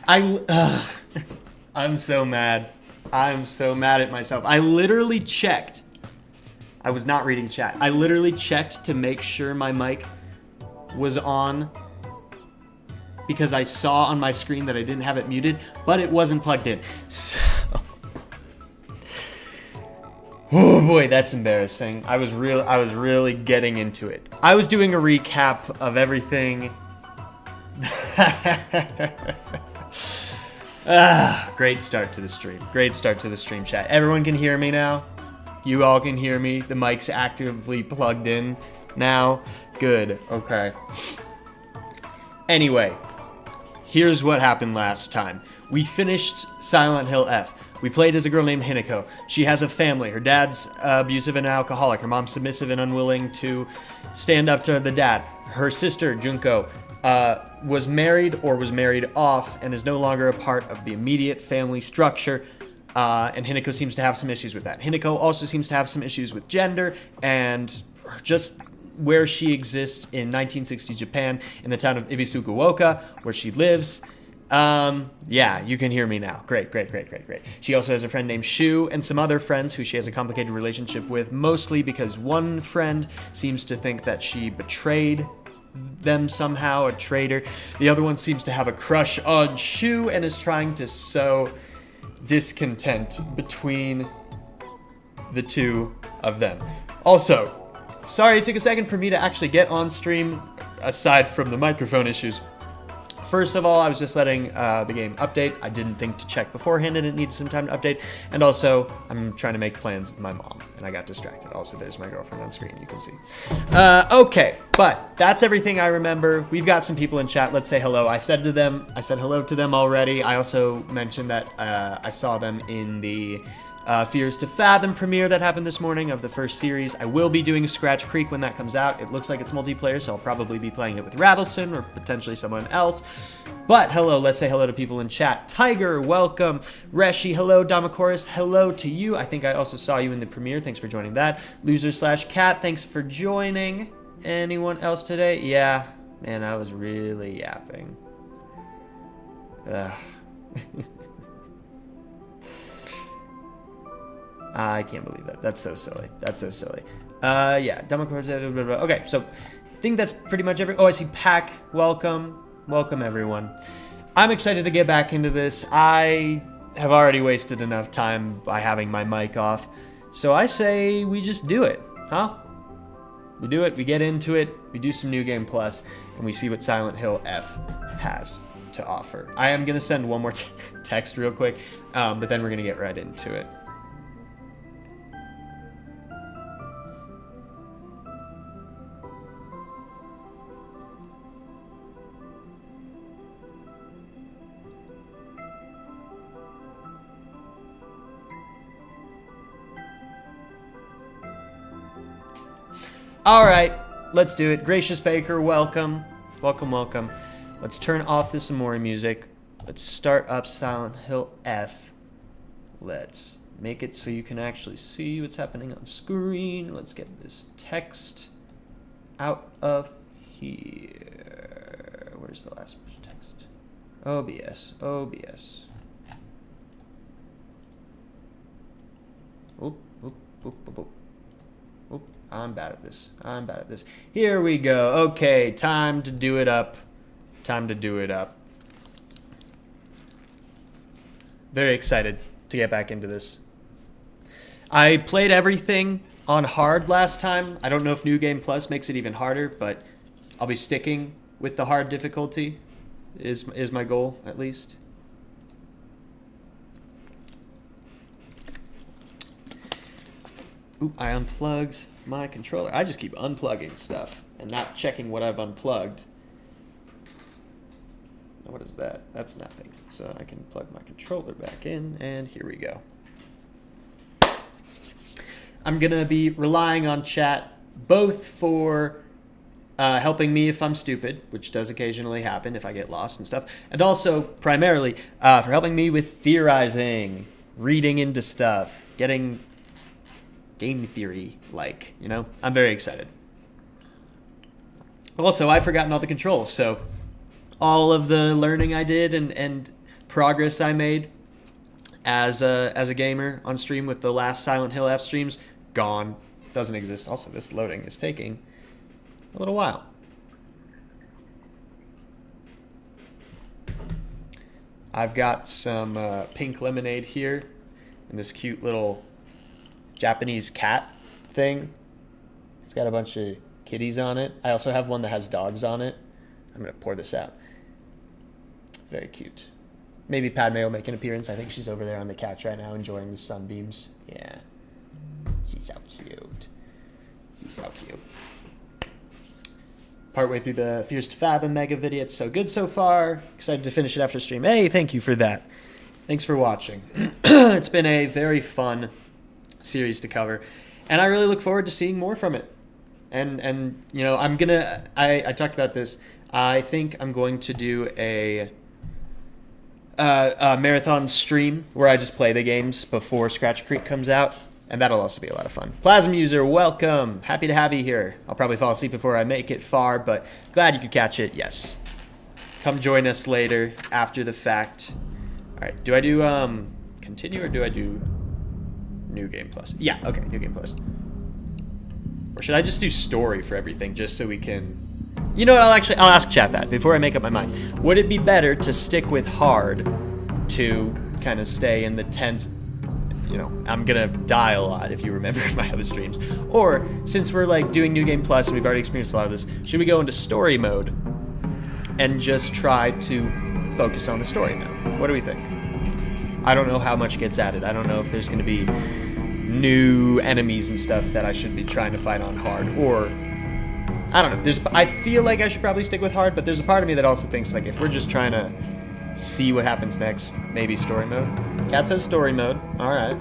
I'm so mad. I'm so mad at myself. I literally checked. I was not reading chat. I literally checked to make sure my mic was on because I saw on my screen that I didn't have it muted, but it wasn't plugged in. So... oh boy, that's embarrassing. I was really getting into it. I was doing a recap of everything. Great start to the stream. Great start to the stream, chat. Everyone can hear me now? You all can hear me? The mic's actively plugged in now? Good. Okay. Anyway, here's what happened last time. We finished Silent Hill F. We played as a girl named Hinako. She has a family. Her dad's abusive and alcoholic. Her mom's submissive and unwilling to stand up to the dad. Her sister, Junko, was married or was married off and is no longer a part of the immediate family structure. And Hinako seems to have some issues with that. Hinako also seems to have some issues with gender and just where she exists in 1960s Japan in the town of Ibisukuoka, where she lives. Yeah, you can hear me now. Great. She also has a friend named Shu and some other friends who she has a complicated relationship with, mostly because one friend seems to think that she betrayed them somehow, a traitor. The other one seems to have a crush on Shu and is trying to sow discontent between the two of them. Also, sorry it took a second for me to actually get on stream, aside from the microphone issues. First of all, I was just letting the game update. I didn't think to check beforehand and it needed some time to update. And also, I'm trying to make plans with my mom and I got distracted. Also, there's my girlfriend on screen, you can see. Okay, but that's everything I remember. We've got some people in chat. Let's say hello. I said hello to them already. I also mentioned that I saw them in the Fears to Fathom premiere that happened this morning of the first series. I will be doing Scratch Creek when that comes out. It looks like it's multiplayer, so I'll probably be playing it with Rattleston or potentially someone else. But hello, let's say hello to people in chat. Tiger, welcome. Reshi, hello. Damakoris, hello to you. I think I also saw you in the premiere. Thanks for joining that. Loser/cat, thanks for joining. Anyone else today? Yeah, man, I was really yapping. Ugh. I can't believe that. That's so silly. That's so silly. Yeah, Democrats. Okay, so I think that's pretty much every. Oh, I see Pack. Welcome. Welcome, everyone. I'm excited to get back into this. I have already wasted enough time by having my mic off. So I say we just do it, huh? We do it, we get into it, we do some New Game Plus, and we see what Silent Hill F has to offer. I am going to send one more text real quick, but then we're going to get right into it. All right, let's do it. Gracious Baker, welcome. Welcome. Let's turn off this Amori music. Let's start up Silent Hill F. Let's make it so you can actually see what's happening on screen. Let's get this text out of here. Where's the last text? OBS. Oop. I'm bad at this. Here we go. Okay, time to do it up. Very excited to get back into this. I played everything on hard last time. I don't know if New Game Plus makes it even harder, but I'll be sticking with the hard difficulty is my goal, at least. Oop, I unplugged my controller. I just keep unplugging stuff and not checking what I've unplugged. What is that? That's nothing. So I can plug my controller back in, and here we go. I'm going to be relying on chat both for helping me if I'm stupid, which does occasionally happen if I get lost and stuff, and also primarily for helping me with theorizing, reading into stuff, getting game theory I'm very excited. Also, I've forgotten all the controls, so all of the learning I did and progress I made as a gamer on stream with the last Silent Hill F streams, gone. Doesn't exist. Also, this loading is taking a little while. I've got some pink lemonade here and this cute little Japanese cat thing. It's got a bunch of kitties on it. I also have one that has dogs on it. I'm going to pour this out. Very cute. Maybe Padme will make an appearance. I think she's over there on the couch right now enjoying the sunbeams. Yeah. She's so cute. She's so cute. Partway through the Fears to Fathom mega video. It's so good so far. Excited to finish it after stream. Hey, thank you for that. Thanks for watching. It's been a very fun series to cover, and I really look forward to seeing more from it. And you know, I talked about this. I think I'm going to do a marathon stream where I just play the games before Scratch Creek comes out, and that'll also be a lot of fun. Plasm user, welcome. Happy to have you here. I'll probably fall asleep before I make it far, but glad you could catch it. Yes. Come join us later after the fact. All right. Do I do continue or do I do New Game Plus? Yeah. Okay. New Game Plus. Or should I just do story for everything just so we can? You know what? I'll ask chat that before I make up my mind. Would it be better to stick with hard to kind of stay in the tense? You know, I'm gonna die a lot if you remember my other streams. Or since we're like doing New Game Plus and we've already experienced a lot of this, should we go into story mode and just try to focus on the story now? What do we think? I don't know how much gets added. I don't know if there's gonna be new enemies and stuff that I should be trying to fight on hard, or I don't know. I feel like I should probably stick with hard, but there's a part of me that also thinks like if we're just trying to see what happens next, maybe story mode. Cat says story mode. All right.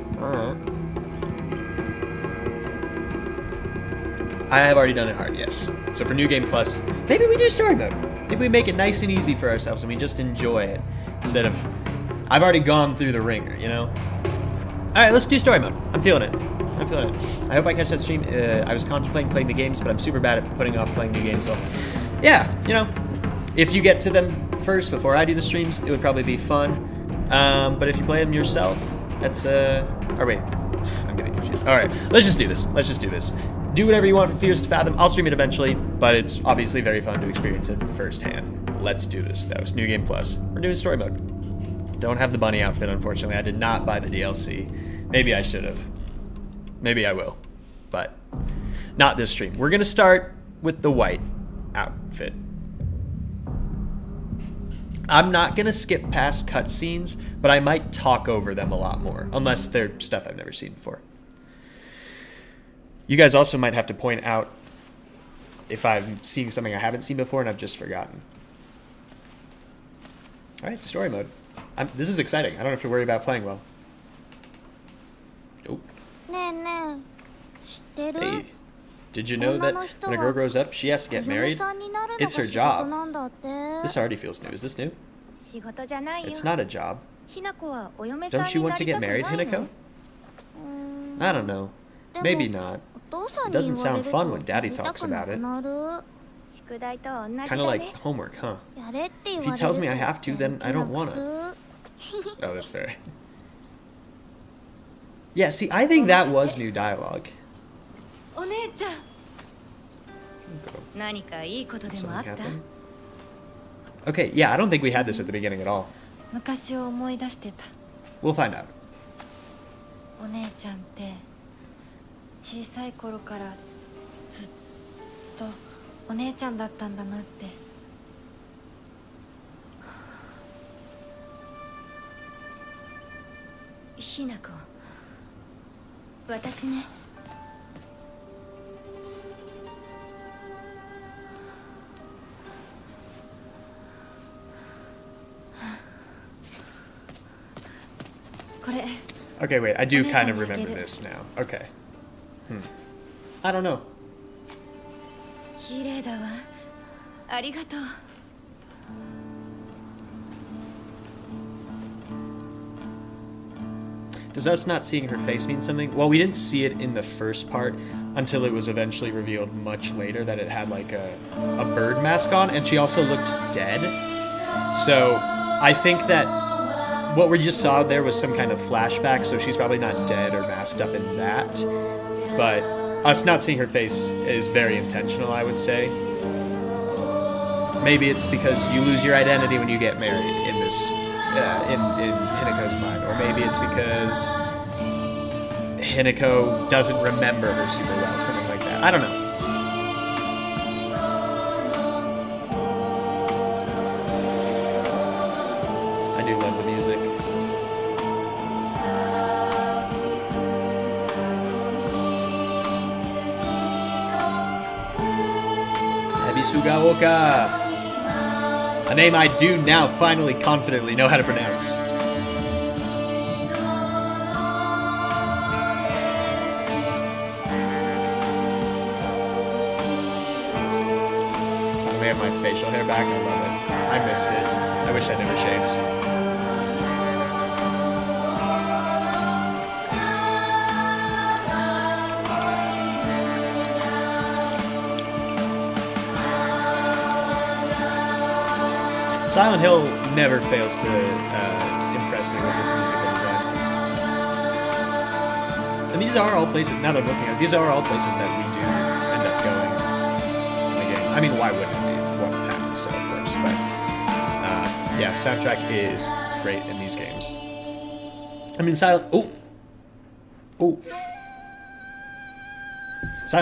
I have already done it hard, yes. So for New Game Plus, maybe we do story mode. Maybe we make it nice and easy for ourselves and we just enjoy it instead of. I've already gone through the ringer, you know. All right, let's do story mode. I'm feeling it. I hope I catch that stream. I was contemplating playing the games, but I'm super bad at putting off playing new games. So, yeah, you know, if you get to them first before I do the streams, it would probably be fun. But if you play them yourself, that's or wait, I'm getting confused. All right, let's just do this. Do whatever you want for Fears to Fathom. I'll stream it eventually, but it's obviously very fun to experience it firsthand. Let's do this, though. It's New Game Plus. We're doing story mode. Don't have the bunny outfit, unfortunately. I did not buy the DLC. Maybe I should have. Maybe I will, but not this stream. We're gonna start with the white outfit. I'm not gonna skip past cutscenes, but I might talk over them a lot more, unless they're stuff I've never seen before. You guys also might have to point out if I'm seeing something I haven't seen before and I've just forgotten. All right, story mode. This is exciting. I don't have to worry about playing well. Oh. Hey, did you know that when a girl grows up, she has to get married? It's her job. This already feels new. Is this new? It's not a job. Don't you want to get married, Hinako? I don't know. Maybe not. It doesn't sound fun when Daddy talks about it. Kind of like homework, huh? If he tells me I have to, then I don't want to. Oh, that's fair. Yeah, see, I think that was new dialogue. Okay, yeah, I don't think we had this at the beginning at all. We'll find out. お姉ちゃんって小さい頃からずっとお姉ちゃんだったんだなって。ひなこ、私ね。これ。Okay, wait, I do kind of remember this now. Okay. I don't know. 綺麗だわ。ありがとう。Does us not seeing her face mean something? Well, we didn't see it in the first part until it was eventually revealed much later that it had like a bird mask on, and she also looked dead. So I think that what we just saw there was some kind of flashback, so she's probably not dead or masked up in that. But us not seeing her face is very intentional, I would say. Maybe it's because you lose your identity when you get married in this, in Hinako's mind. Or maybe it's because Hinako doesn't remember her super well, something like that. I don't know. I do love the music. Ebisugaoka! A name I do now finally confidently know how to pronounce. Finally have my facial hair back. I love it. I missed it. I wish I never shaved. Silent Hill never fails to impress me with its musical design. And these are all places, now that I'm looking at it, these are all places that we do end up going in the game. I mean, why wouldn't it be? It's one town, so of course. But yeah, soundtrack is great in these games. I mean, Silent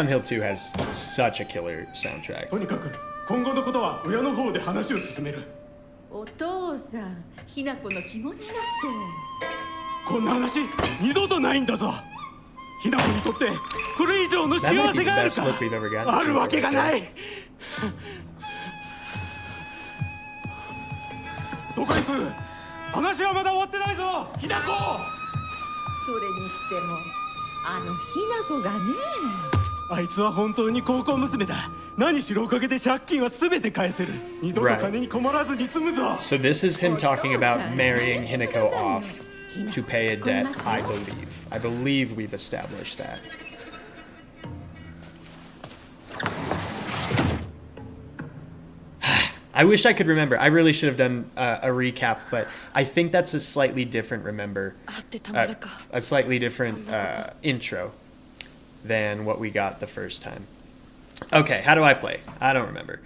Hill 2 has such a killer soundtrack. とにかく今後のことは親の方で話を進める。お父さん、ひな子の気持ちだって。こんな話二度とないんだぞ。ひな子にとってこれ以上の幸せがあるか。あるわけがない。どこ行く？話はまだ終わってないぞ、ひな子。それにしてもあのひな子がね。あいつは本当に高校娘だ。何しろおかげで借金は全て返せる。二度と金に困らずに済むぞ。So this is him talking about marrying Hinako off to pay a debt, I believe. I believe we've established that. I wish I could remember. I really should have done a recap, but I think that's a slightly different a slightly different intro than what we got the first time. Okay, how do I play? I don't remember.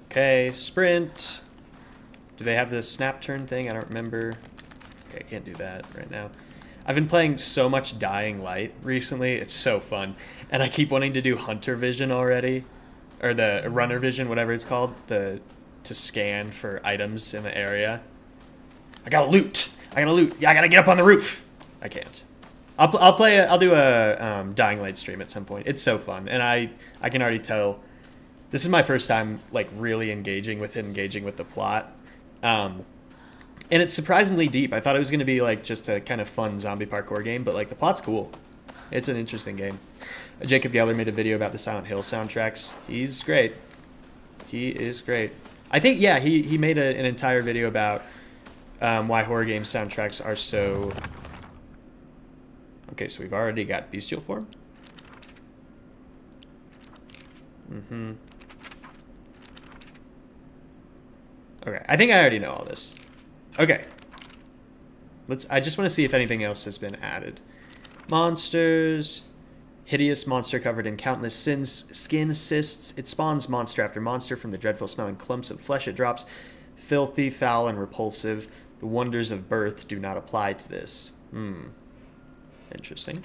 Okay, sprint. Do they have the snap turn thing? I don't remember. Okay, I can't do that right now. I've been playing so much Dying Light recently. It's so fun. And I keep wanting to do Hunter Vision already. Or the Runner Vision, whatever it's called. To scan for items in the area. I gotta loot. I gotta get up on the roof. I can't. I'll do a Dying Light stream at some point. It's so fun, and I can already tell. This is my first time like really engaging with the plot, and it's surprisingly deep. I thought it was going to be like just a kind of fun zombie parkour game, but like the plot's cool. It's an interesting game. Jacob Geller made a video about the Silent Hill soundtracks. He's great. He is great. I think he made an entire video about why horror game soundtracks are so. Okay, so we've already got bestial form. Okay, I think I already know all this. Okay. I just want to see if anything else has been added. Monsters. Hideous monster covered in countless skin cysts. It spawns monster after monster from the dreadful smelling clumps of flesh it drops. Filthy, foul, and repulsive. The wonders of birth do not apply to this. Interesting.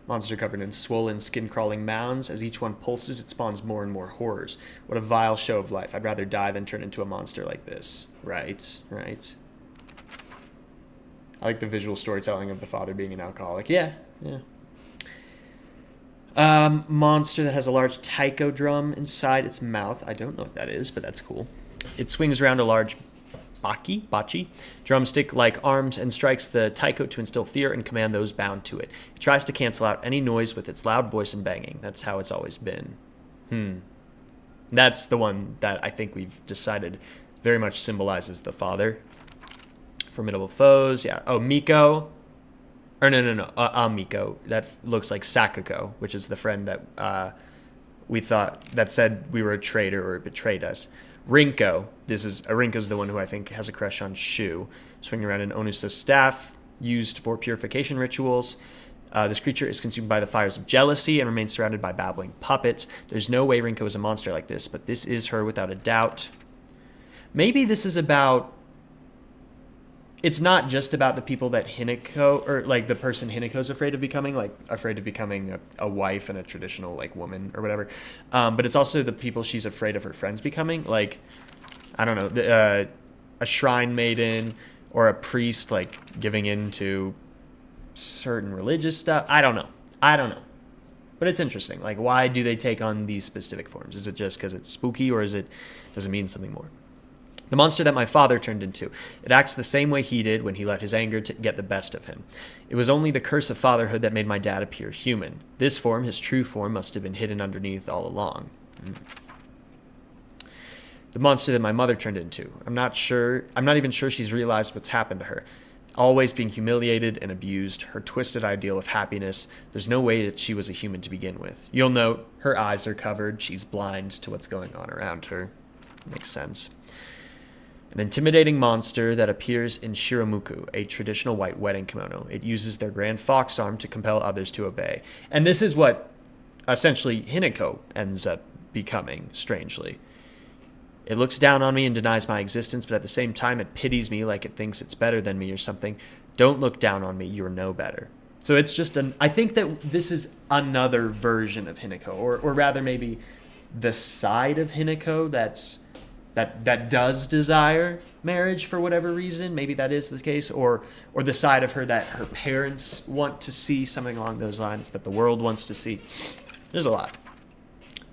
Monster covered in swollen, skin-crawling mounds. As each one pulses, it spawns more and more horrors. What a vile show of life. I'd rather die than turn into a monster like this. Right. I like the visual storytelling of the father being an alcoholic. Yeah. Monster that has a large taiko drum inside its mouth. I don't know what that is, but that's cool. It swings around a large bachi drumstick-like arms and strikes the taiko to instill fear and command those bound to it. It tries to cancel out any noise with its loud voice and banging. That's how it's always been. That's the one that I think we've decided very much symbolizes the father. Formidable foes. Yeah. Oh, Miko. Or no. Miko. That looks like Sakuko, which is the friend that we thought that said we were a traitor or betrayed us. Rinko. Rinko's the one who I think has a crush on Shu. Swinging around an Onusa's staff, used for purification rituals. This creature is consumed by the fires of jealousy and remains surrounded by babbling puppets. There's no way Rinko is a monster like this, but this is her without a doubt. Maybe this is about... It's not just about the people that Hinako, or like the person Hinako's afraid of becoming, like afraid of becoming a wife and a traditional like woman or whatever. But it's also the people she's afraid of her friends becoming, like, I don't know, a shrine maiden or a priest, like giving in to certain religious stuff. I don't know. But it's interesting. Like, why do they take on these specific forms? Is it just because it's spooky, or does it mean something more? The monster that my father turned into. It acts the same way he did when he let his anger get the best of him. It was only the curse of fatherhood that made my dad appear human. This form, his true form, must have been hidden underneath all along. The monster that my mother turned into. I'm not even sure she's realized what's happened to her. Always being humiliated and abused, her twisted ideal of happiness. There's no way that she was a human to begin with. You'll note her eyes are covered. She's blind to what's going on around her. Makes sense. An intimidating monster that appears in Shiramuku, a traditional white wedding kimono. It uses their grand fox arm to compel others to obey. And this is what essentially Hinako ends up becoming, strangely. It looks down on me and denies my existence, but at the same time it pities me like it thinks it's better than me or something. Don't look down on me, you're no better. So it's just I think that this is another version of Hinako, or rather maybe the side of Hinako that does desire marriage for whatever reason. Maybe that is the case, or the side of her that her parents want to see, something along those lines, that the world wants to see. There's a lot.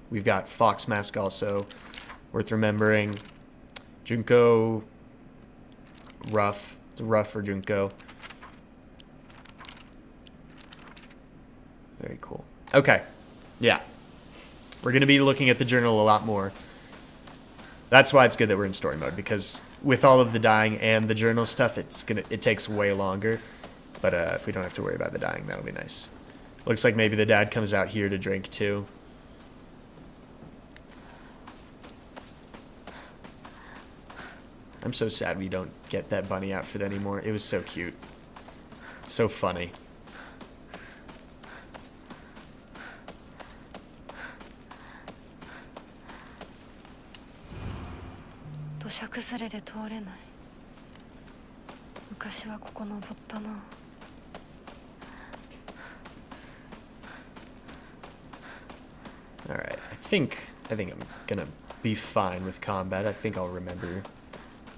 We've got Fox Mask also, worth remembering. Junko, rough for Junko. Very cool. Okay, yeah. We're going to be looking at the journal a lot more. That's why it's good that we're in story mode, because with all of the dying and the journal stuff, it takes way longer. But if we don't have to worry about the dying, that'll be nice. Looks like maybe the dad comes out here to drink too. I'm so sad we don't get that bunny outfit anymore. It was so cute. So funny. Alright, I think I'm gonna be fine with combat. I think I'll remember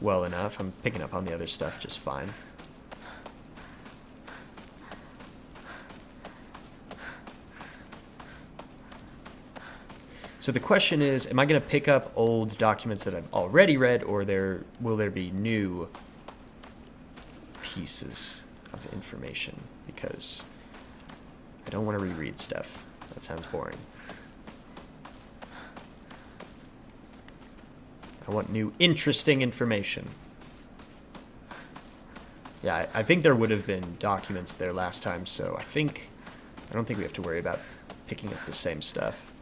well enough. I'm picking up on the other stuff just fine. So the question is, am I going to pick up old documents that I've already read, or will there be new pieces of information? Because I don't want to reread stuff. That sounds boring. I want new, interesting information. Yeah, I think there would have been documents there last time, so I don't think we have to worry about picking up the same stuff.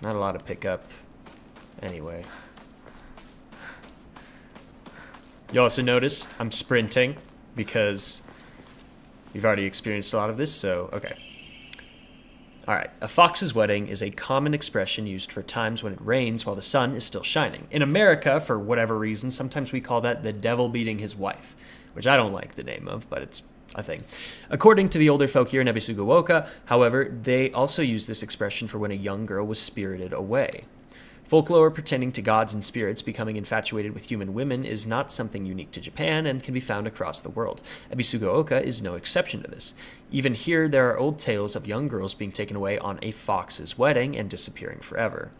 Not a lot to pick up anyway. You also notice I'm sprinting because you've already experienced a lot of this, so okay. Alright, a fox's wedding is a common expression used for times when it rains while the sun is still shining. In America, for whatever reason, sometimes we call that the devil beating his wife, which I don't like the name of, but it's a thing. According to the older folk here in Ebisugaoka, however, they also use this expression for when a young girl was spirited away. Folklore pertaining to gods and spirits becoming infatuated with human women is not something unique to Japan and can be found across the world. Ebisugaoka is no exception to this. Even here, there are old tales of young girls being taken away on a fox's wedding and disappearing forever.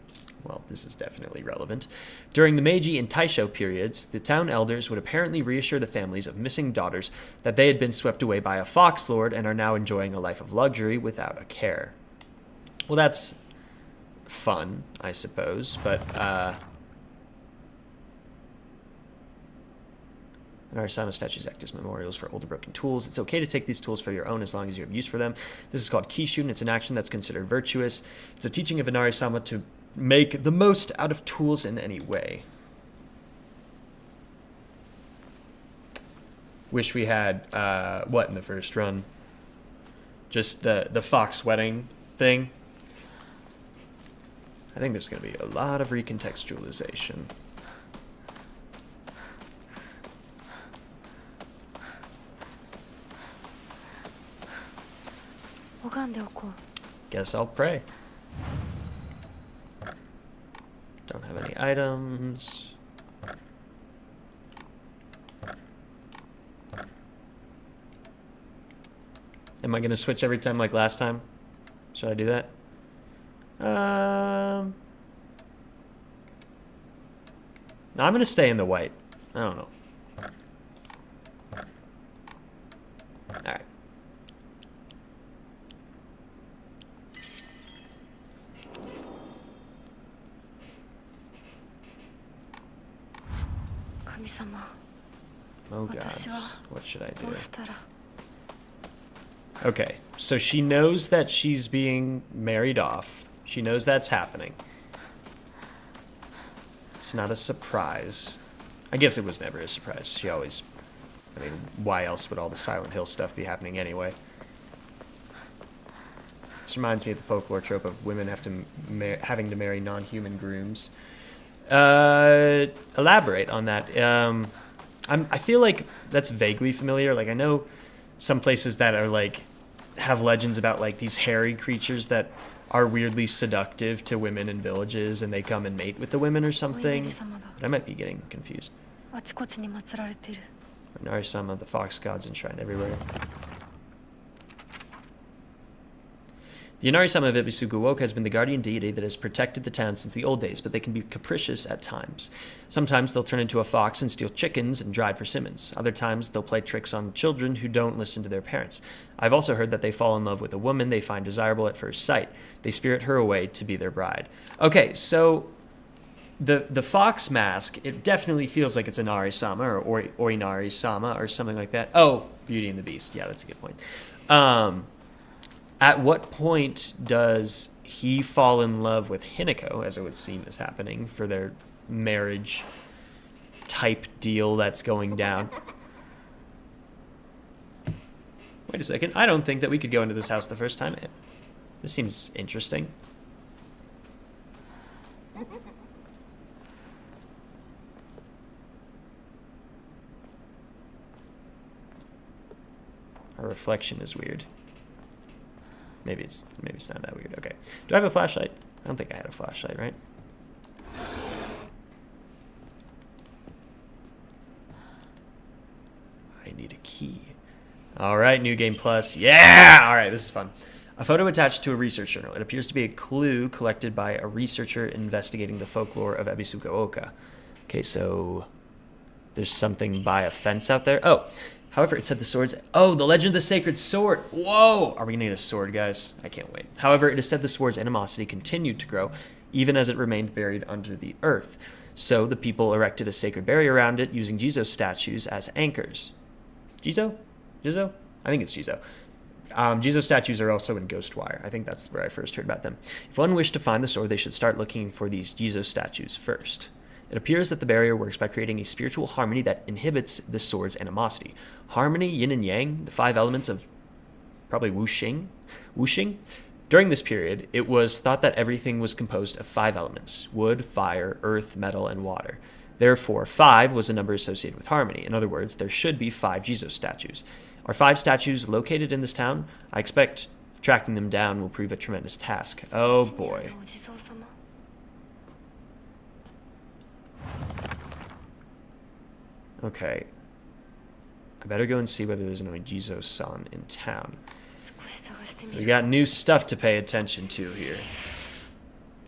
Well, this is definitely relevant. During the Meiji and Taisho periods, the town elders would apparently reassure the families of missing daughters that they had been swept away by a fox lord and are now enjoying a life of luxury without a care. Well, that's fun, I suppose, but Inarisama statues act as memorials for older broken tools. It's okay to take these tools for your own as long as you have use for them. This is called Kishu, and it's an action that's considered virtuous. It's a teaching of Inarisama to make the most out of tools in any way. Wish we had, what in the first run? Just the fox wedding thing. I think there's going to be a lot of recontextualization. Guess I'll pray. Don't have any items. Am I going to switch every time like last time? Should I do that? No, I'm going to stay in the white. I don't know. Alright. Oh gods, what should I do? Okay, so she knows that she's being married off. She knows that's happening. It's not a surprise. I guess it was never a surprise. She always... I mean, why else would all the Silent Hill stuff be happening anyway? This reminds me of the folklore trope of women having to marry non-human grooms. Elaborate on that. I feel like that's vaguely familiar. Like, I know some places that are like have legends about like these hairy creatures that are weirdly seductive to women in villages, and they come and mate with the women or something. But I might be getting confused. Inarisama, the fox gods enshrined everywhere. The Inarisama of Ebisukuoka has been the guardian deity that has protected the town since the old days, but they can be capricious at times. Sometimes they'll turn into a fox and steal chickens and dried persimmons. Other times they'll play tricks on children who don't listen to their parents. I've also heard that they fall in love with a woman they find desirable at first sight. They spirit her away to be their bride. Okay, so the fox mask, it definitely feels like it's Inarisama or Oinari-sama or something like that. Oh, Beauty and the Beast. Yeah, that's a good point. At what point does he fall in love with Hinako, as it would seem is happening, for their marriage type deal that's going down? Wait a second. I don't think that we could go into this house the first time. This seems interesting. Our reflection is weird. Maybe it's not that weird. Okay. Do I have a flashlight? I don't think I had a flashlight, right? I need a key. All right, New Game Plus. Yeah! All right, this is fun. A photo attached to a research journal. It appears to be a clue collected by a researcher investigating the folklore of Ebisukuoka. Okay, so there's something by a fence out there. Oh, however, it said the swords... Oh, the Legend of the Sacred Sword. Whoa! Are we going to need a sword, guys? I can't wait. However, it is said the sword's animosity continued to grow, even as it remained buried under the earth. So the people erected a sacred barrier around it, using Jizo statues as anchors. Jizo? Jizo? I think it's Jizo. Jizo statues are also in Ghostwire. I think that's where I first heard about them. If one wished to find the sword, they should start looking for these Jizo statues first. It appears that the barrier works by creating a spiritual harmony that inhibits the sword's animosity. Harmony, yin and yang, the 5 elements of probably wuxing. During this period, it was thought that everything was composed of 5 elements: wood, fire, earth, metal, and water. Therefore, 5 was a number associated with harmony. In other words, there should be 5 Jizo statues. Are 5 statues located in this town? I expect tracking them down will prove a tremendous task. Oh boy. Okay. I better go and see whether there's an Ojizo-san in town. We got new stuff to pay attention to here.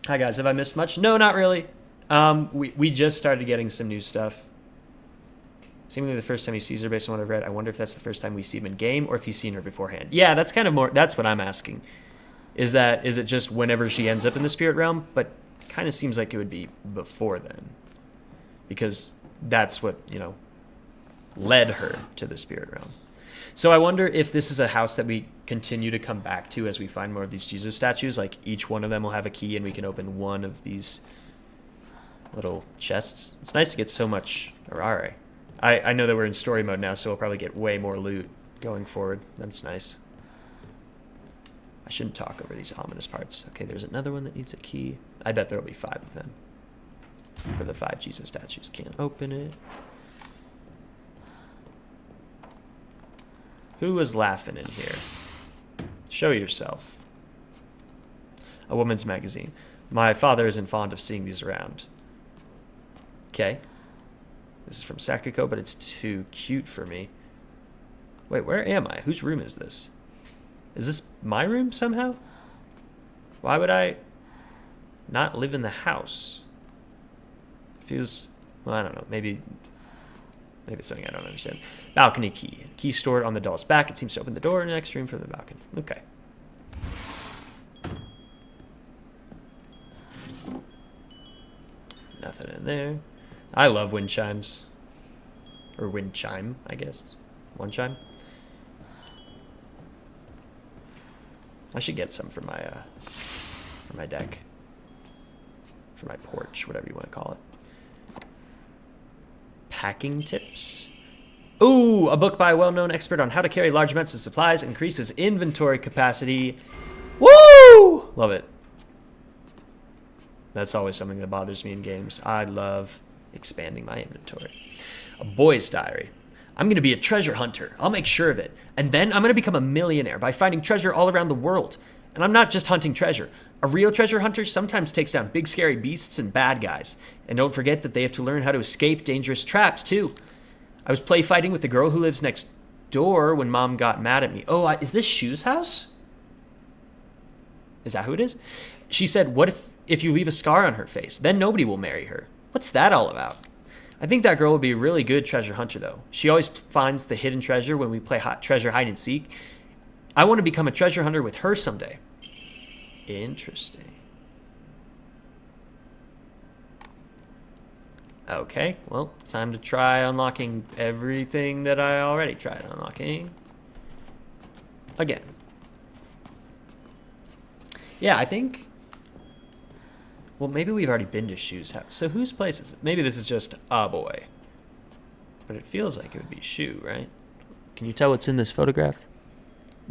Hi guys, have I missed much? No, not really. We just started getting some new stuff. Seemingly the first time he sees her based on what I've read. I wonder if that's the first time we see him in game or if he's seen her beforehand. Yeah, that's kind of more, that's what I'm asking. Is it just whenever she ends up in the spirit realm? But kind of seems like it would be before then. Because that's what, led her to the spirit realm. So I wonder if this is a house that we continue to come back to as we find more of these Jesus statues. Like each one of them will have a key and we can open one of these little chests. It's nice to get so much Arare. I know that we're in story mode now, so we'll probably get way more loot going forward. That's nice. I shouldn't talk over these ominous parts. Okay, there's another one that needs a key. I bet there'll be 5 of them. For the 5 Jesus statues. Can't open it. Who was laughing in here? Show yourself. A woman's magazine. My father isn't fond of seeing these around. Okay. This is from Sakiko, but it's too cute for me. Wait, where am I? Whose room is this? Is this my room somehow? Why would I not live in the house? Feels, well, I don't know. Maybe it's something I don't understand. Balcony key. Key stored on the doll's back. It seems to open the door in the next room from the balcony. Okay. Nothing in there. I love wind chimes. Or wind chime, I guess. One chime. I should get some for my deck. For my porch, whatever you want to call it. Packing tips. Ooh, a book by a well-known expert on how to carry large amounts of supplies, increases inventory capacity. Woo! Love it. That's always something that bothers me in games. I love expanding my inventory. A boy's diary. I'm going to be a treasure hunter. I'll make sure of it. And then I'm going to become a millionaire by finding treasure all around the world. And I'm not just hunting treasure. A real treasure hunter sometimes takes down big scary beasts and bad guys. And don't forget that they have to learn how to escape dangerous traps too. I was play fighting with the girl who lives next door when Mom got mad at me. Oh, is this Shu's house? Is that who it is? She said, what if you leave a scar on her face? Then nobody will marry her. What's that all about? I think that girl would be a really good treasure hunter, though. She always finds the hidden treasure when we play treasure hide and seek. I want to become a treasure hunter with her someday. Interesting. Okay, well, time to try unlocking everything that I already tried unlocking. Again. Yeah, I think... Well, maybe we've already been to Shu's house. So whose place is it? Maybe this is just a boy. But it feels like it would be Shu, right? Can you tell what's in this photograph?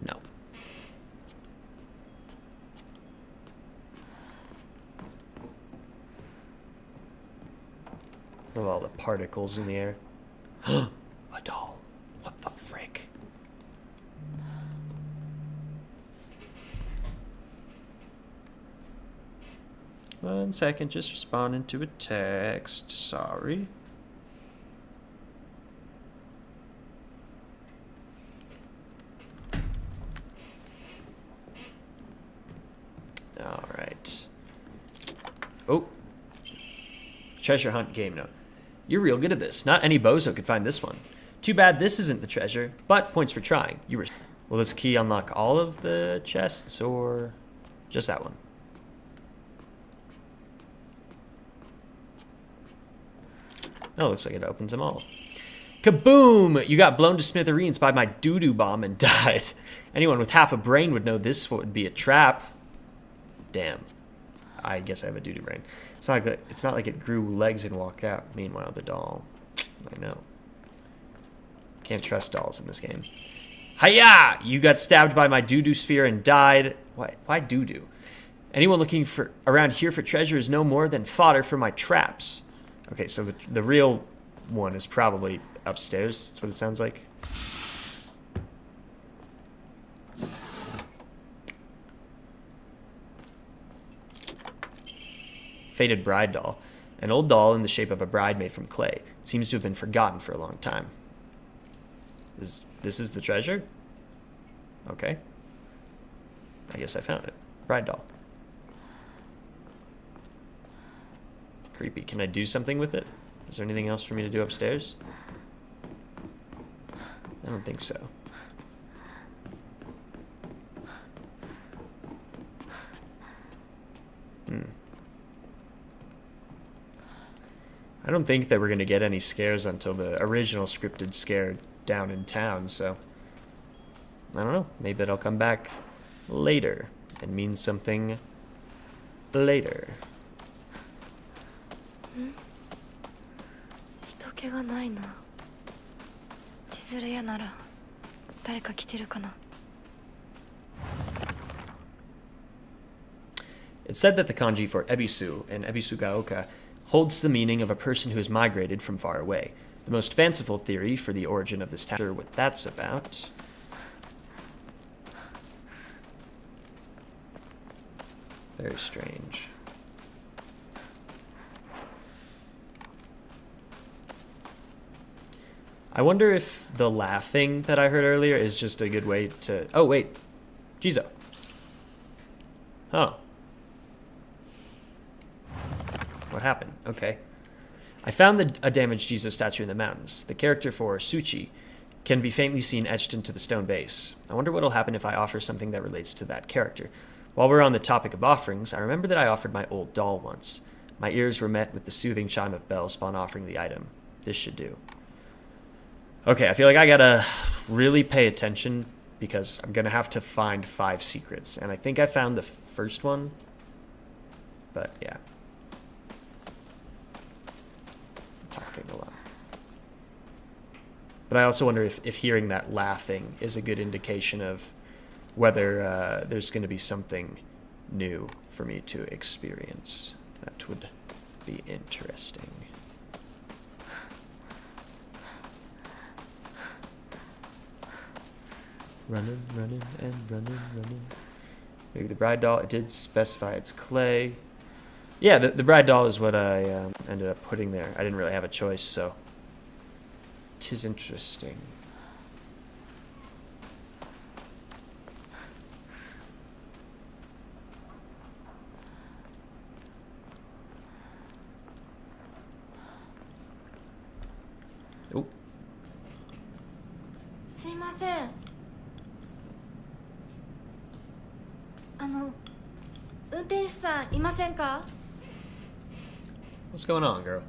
No. Of all the particles in the air. A doll. What the frick? 1 second, just responding to a text. Sorry. All right. Oh. Treasure hunt game note. You're real good at this. Not any bozo could find this one. Too bad this isn't the treasure, but points for trying. You were. Will this key unlock all of the chests or just that one? Oh, looks like it opens them all. Kaboom! You got blown to smithereens by my doo-doo bomb and died. Anyone with half a brain would know this would be a trap. Damn. I guess I have a doo-doo brain. It's not like it grew legs and walked out. Meanwhile, the doll. I know. Can't trust dolls in this game. Hiya! You got stabbed by my doo-doo spear and died. Why doo-doo? Anyone looking around here for treasure is no more than fodder for my traps. Okay, so the real one is probably upstairs. That's what it sounds like. Faded bride doll. An old doll in the shape of a bride made from clay. It seems to have been forgotten for a long time. This is the treasure? Okay. I guess I found it. Bride doll. Creepy. Can I do something with it? Is there anything else for me to do upstairs? I don't think so. I don't think that we're going to get any scares until the original scripted scare down in town, so I don't know. Maybe it'll come back later and mean something later. 人気がないな。千鶴屋なら誰か来てるかな。 It's said that the kanji for ebisu and ebisugaoka holds the meaning of a person who has migrated from far away. The most fanciful theory for the origin of this town. Sure what that's about. Very strange. I wonder if the laughing that I heard earlier is just a good way to... Oh, wait. Jizo. Huh. What happened? Okay. I found a damaged Jizo statue in the mountains. The character for Suchi can be faintly seen etched into the stone base. I wonder what'll happen if I offer something that relates to that character. While we're on the topic of offerings, I remember that I offered my old doll once. My ears were met with the soothing chime of bells upon offering the item. This should do. Okay, I feel like I gotta really pay attention because I'm gonna have to find 5 secrets. And I think I found the first one. But yeah. Talking a lot. But I also wonder if hearing that laughing is a good indication of whether there's going to be something new for me to experience. That would be interesting. Running, running, and running, running. Maybe the bride doll, it did specify it's clay. Yeah, the bride doll is what I ended up putting there. I didn't really have a choice, so 'tis interesting. Oh. すいません。運転手さんいませんか？ What's going on, girl?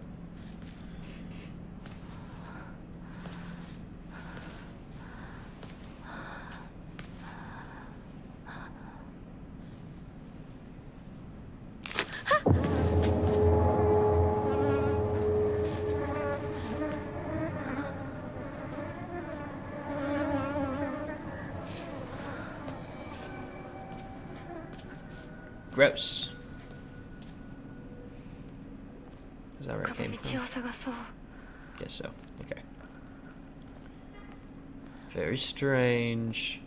Gross. Is that where it came from? Guess so. Okay. Very strange.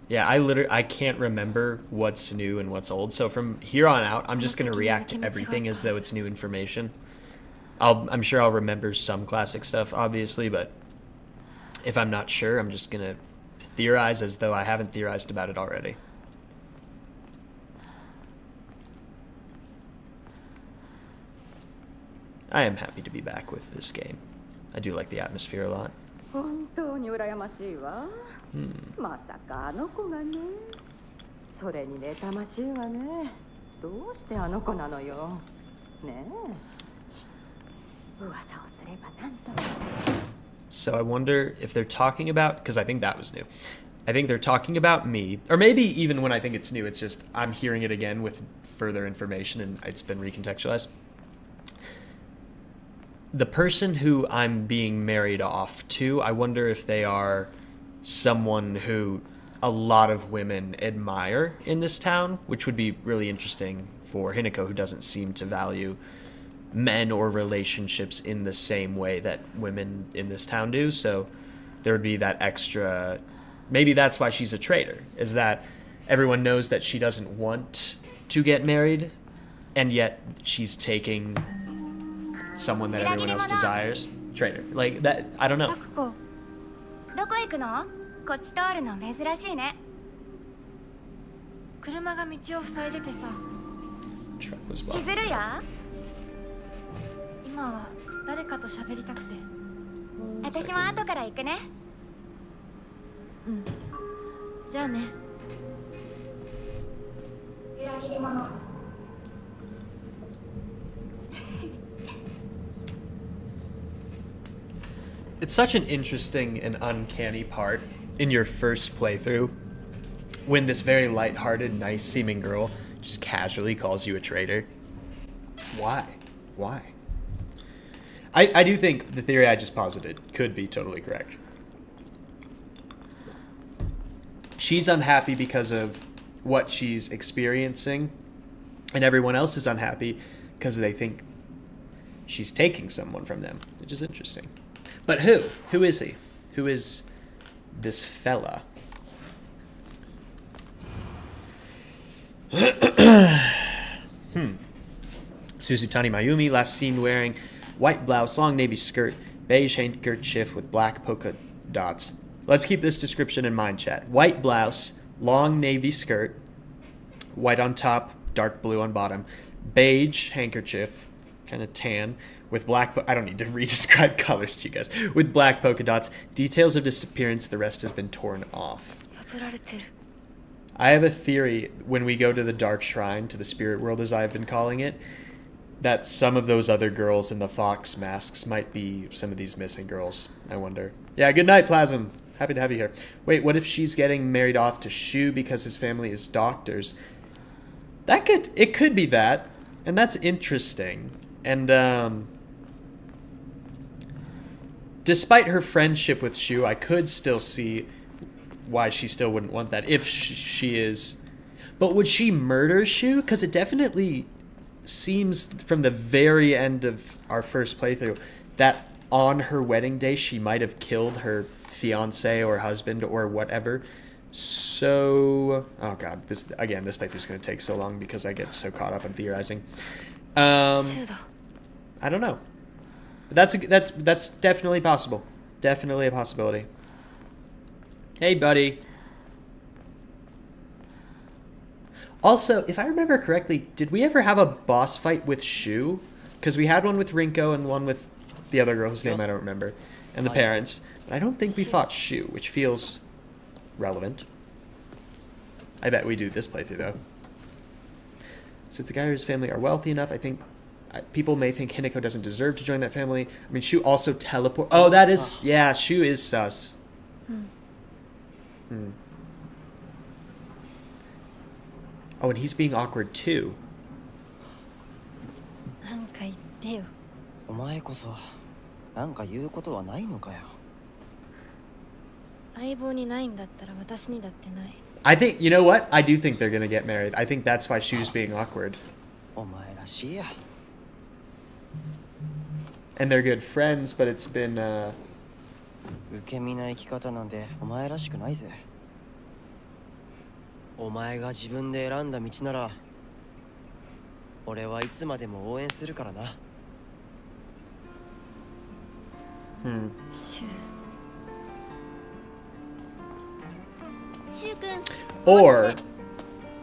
Yeah, I can't remember what's new and what's old. So from here on out, I'm just gonna react to everything as though it's new information. I'm sure I'll remember some classic stuff, obviously, but if I'm not sure, I'm just gonna theorize as though I haven't theorized about it already. I am happy to be back with this game. I do like the atmosphere a lot. 本当に羨ましいわ。まさかあの子がね。それに妬ましいわね。どうしてあの子なのよ。ねえ。噂をすればなんと。So I wonder if they're talking about, because I think that was new. I think they're talking about me, or maybe even when I think it's new, it's just I'm hearing it again with further information and it's been recontextualized. The person who I'm being married off to, I wonder if they are someone who a lot of women admire in this town, which would be really interesting for Hinako, who doesn't seem to value men or relationships in the same way that women in this town do. So there would be that extra... Maybe that's why she's a traitor, is that everyone knows that she doesn't want to get married, and yet she's taking... someone that everyone else desires. Traitor. Like that, I don't know. どこ行くの？こっち通るの珍しいね。車が道を塞いでてさ。千鶴屋？今は誰かと喋りたくて。私も後から行くね。うん。じゃあね。裏切り者。It's such an interesting and uncanny part in your first playthrough when this very lighthearted, nice-seeming girl just casually calls you a traitor. Why? Why? I do think the theory I just posited could be totally correct. She's unhappy because of what she's experiencing, and everyone else is unhappy because they think she's taking someone from them, which is interesting. But who? Who is he? Who is this fella? Suzutani Mayumi, last seen wearing white blouse, long navy skirt, beige handkerchief with black polka dots. Let's keep this description in mind, chat. White blouse, long navy skirt, white on top, dark blue on bottom, beige handkerchief, kind of tan, with black, I don't need to re-describe colors to you guys, with black polka dots, details of disappearance, the rest has been torn off. I have a theory when we go to the Dark Shrine, to the spirit world as I've been calling it, that some of those other girls in the fox masks might be some of these missing girls, I wonder. Yeah, good night, Plasm. Happy to have you here. Wait, what if she's getting married off to Shu because his family is doctors? It could be that, and that's interesting. And, despite her friendship with Shu, I could still see why she still wouldn't want that, if she is. But would she murder Shu? Because it definitely seems from the very end of our first playthrough that on her wedding day she might have killed her fiance or husband or whatever. So, oh god, this playthrough's going to take so long because I get so caught up in theorizing. I don't know. But that's definitely possible. Definitely a possibility. Hey, buddy. Also, if I remember correctly, did we ever have a boss fight with Shu? Because we had one with Rinko and one with the other girl whose name I don't remember, and the parents. But I don't think we fought Shu, which feels relevant. I bet we do this playthrough, though. Since the guy or his family are wealthy enough, I think people may think Hinako doesn't deserve to join that family. I mean, Shu also teleport. Oh, that is... Yeah, Shu is sus. Oh, and he's being awkward too. なんか言ってよ。お前こそなんか言うことはないのかよ。相棒にないんだったら私にだってない。I think, you know what? I do think they're gonna get married. I think that's why Shu's being awkward. お前らしいや。And they're good friends, but it's been, 受け身な生き方なんてお前らしくないぜ。お前が自分で選んだ道なら俺はいつまでも応援するからな。シュ Or,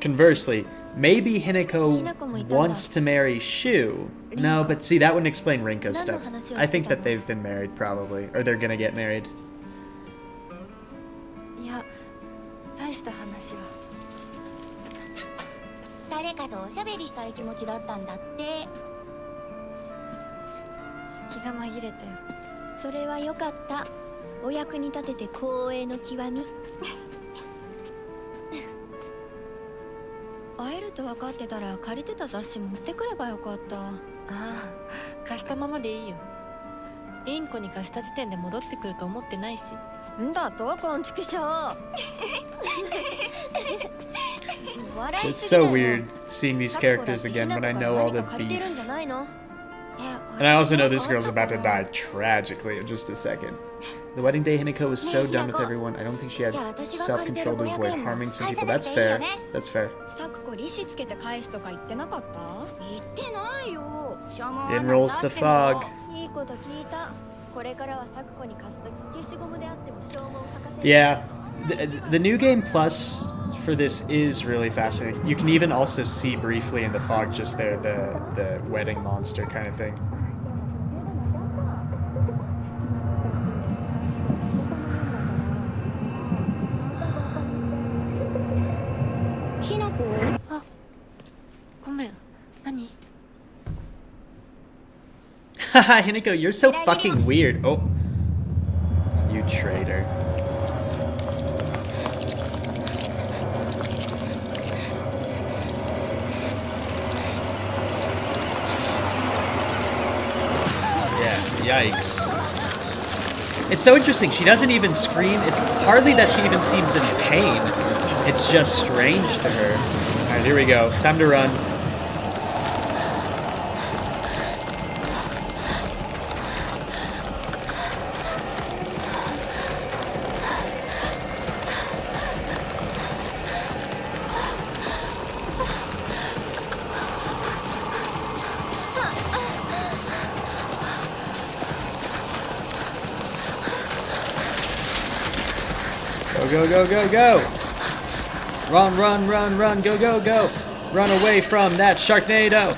conversely, maybe Hinako wants to marry Shu. No, but see, that wouldn't explain Rinko's stuff. I think that they've been married, probably. Or they're gonna get married. いや、大した話は。誰かとおしゃべりしたい気持ちだったんだって。気が紛れたよ。それは良かった。お役に立てて光栄の極み。会えると分かってたら借りてた雑誌持ってくればよかった。ああ、貸したままでいいよ。インコに貸した時点で戻ってくると思ってないし。んだとこんちくしょう。It's so weird seeing these characters again when I know all the beef. And I also know this girl's about to die tragically in just a second. The wedding day, Hinako was so done with everyone, I don't think she had self-control to avoid harming some people. That's fair. That's fair. In rolls the fog. Yeah, the new game plus for this is really fascinating. You can even also see briefly in the fog just there the wedding monster kind of thing. Ah, ごめん。何? Haha, Hinako, you're so fucking weird. Oh. Traitor. Yeah, yikes. It's so interesting. She doesn't even scream. It's hardly that she even seems in pain. It's just strange to her. Alright, here we go. Time to run. Go, go, go, go! Run, run, run, run, go, go, go! Run away from that Sharknado!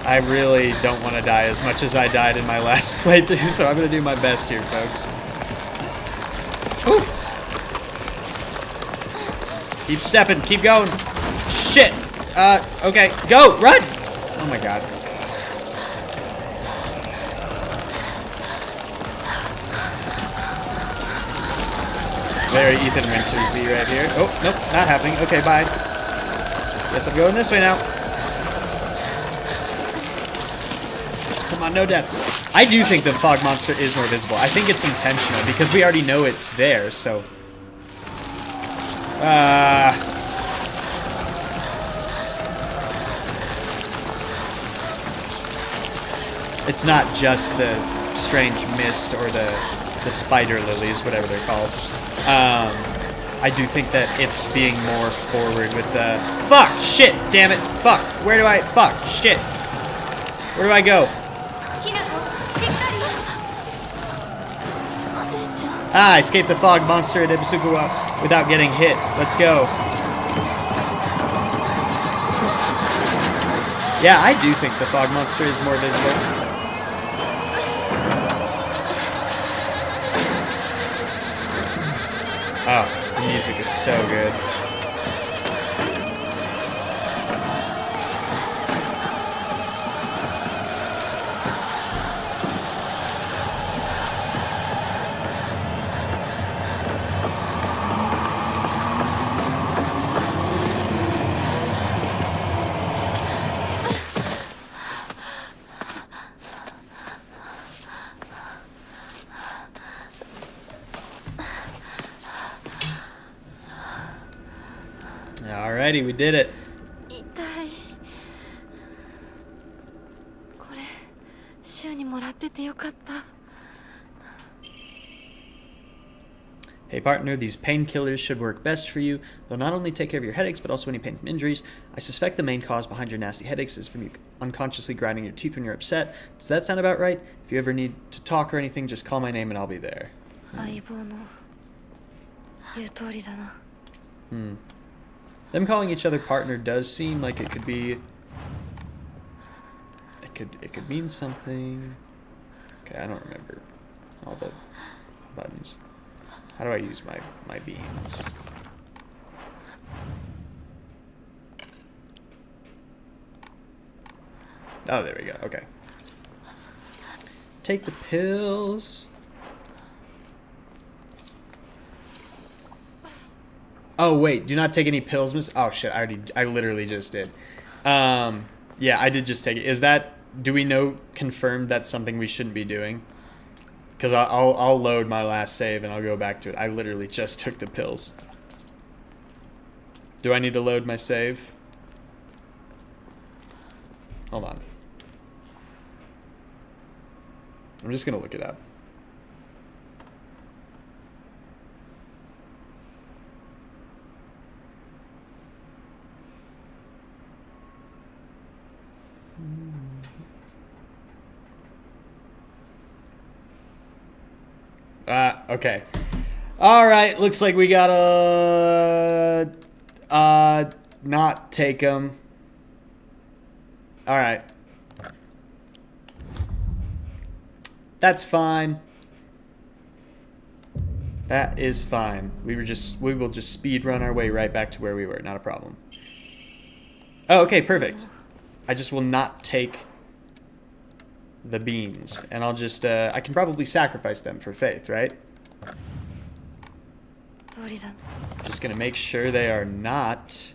I really don't want to die as much as I died in my last playthrough, so I'm going to do my best here, folks. Ooh. Keep stepping, keep going. Shit! Okay, go, run! Oh my god. Very Ethan Winters-y right here. Oh, nope, not happening. Okay, bye. Guess I'm going this way now. Come on, no deaths. I do think the fog monster is more visible. I think it's intentional because we already know it's there, so... It's not just the strange mist or the spider lilies, whatever they're called. I do think that it's being more forward with the... Fuck! Shit! Damn it! Fuck! Where do I... Fuck! Shit! Where do I go? Ah, I escaped the fog monster at Ibusukuwa without getting hit. Let's go. Yeah, I do think the fog monster is more visible. Oh, the music is so good. Alrighty, we did it. Hey partner, these painkillers should work best for you. They'll not only take care of your headaches, but also any pain from injuries. I suspect the main cause behind your nasty headaches is from you unconsciously grinding your teeth when you're upset. Does that sound about right? If you ever need to talk or anything, just call my name and I'll be there. Them calling each other partner does seem like it could be... It could mean something. Okay, I don't remember all the buttons. How do I use my beans? Oh, there we go. Okay. Take the pills. Oh wait, do not take any pills, miss. Oh shit, I literally just did. Yeah, I did just take it. Is that? Do we know confirmed that's something we shouldn't be doing? Because I'll load my last save and I'll go back to it. I literally just took the pills. Do I need to load my save? Hold on. I'm just gonna look it up. Okay. Alright, looks like we gotta... not take them. Alright. That's fine. That is fine. We will just speed run our way right back to where we were. Not a problem. Oh, okay, perfect. I just will not take the beans. And I'll just, I can probably sacrifice them for faith, right? Just gonna make sure they are not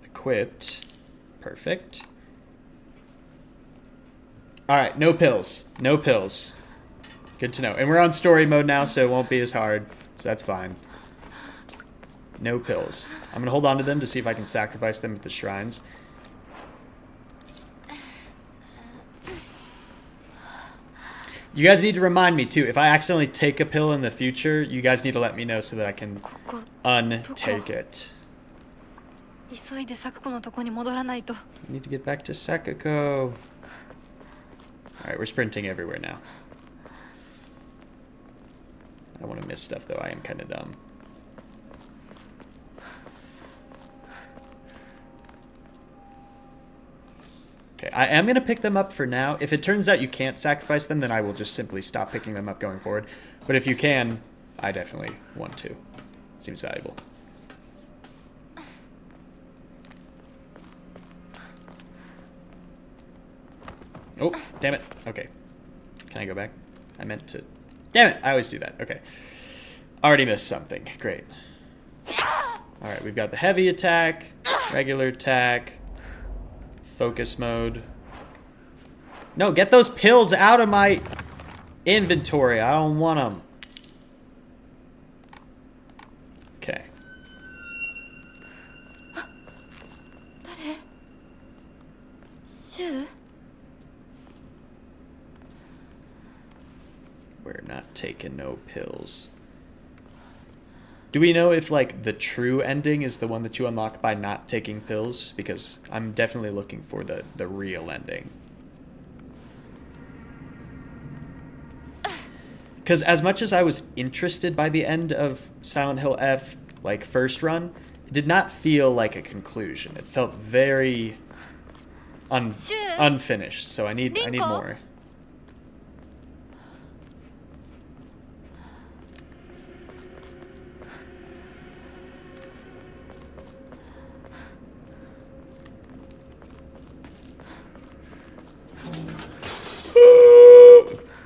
equipped. Perfect. Alright, no pills. No pills. Good to know. And we're on story mode now, so it won't be as hard. So that's fine. No pills. I'm gonna hold on to them to see if I can sacrifice them at the shrines. You guys need to remind me, too. If I accidentally take a pill in the future, you guys need to let me know so that I can untake it. I need to get back to Sakuko. Alright, we're sprinting everywhere now. I don't want to miss stuff, though. I am kind of dumb. Okay, I am going to pick them up for now. If it turns out you can't sacrifice them, then I will just simply stop picking them up going forward. But if you can, I definitely want to. Seems valuable. Oh, damn it. Okay. Can I go back? I meant to... Damn it! I always do that. Okay. Already missed something. Great. Alright, we've got the heavy attack, regular attack, focus mode. No, get those pills out of my inventory. I don't want them. Okay. We're not taking no pills. Do we know if, like, the true ending is the one that you unlock by not taking pills? Because I'm definitely looking for the real ending. Because as much as I was interested by the end of Silent Hill F, like, first run, it did not feel like a conclusion. It felt very unfinished, so I need more.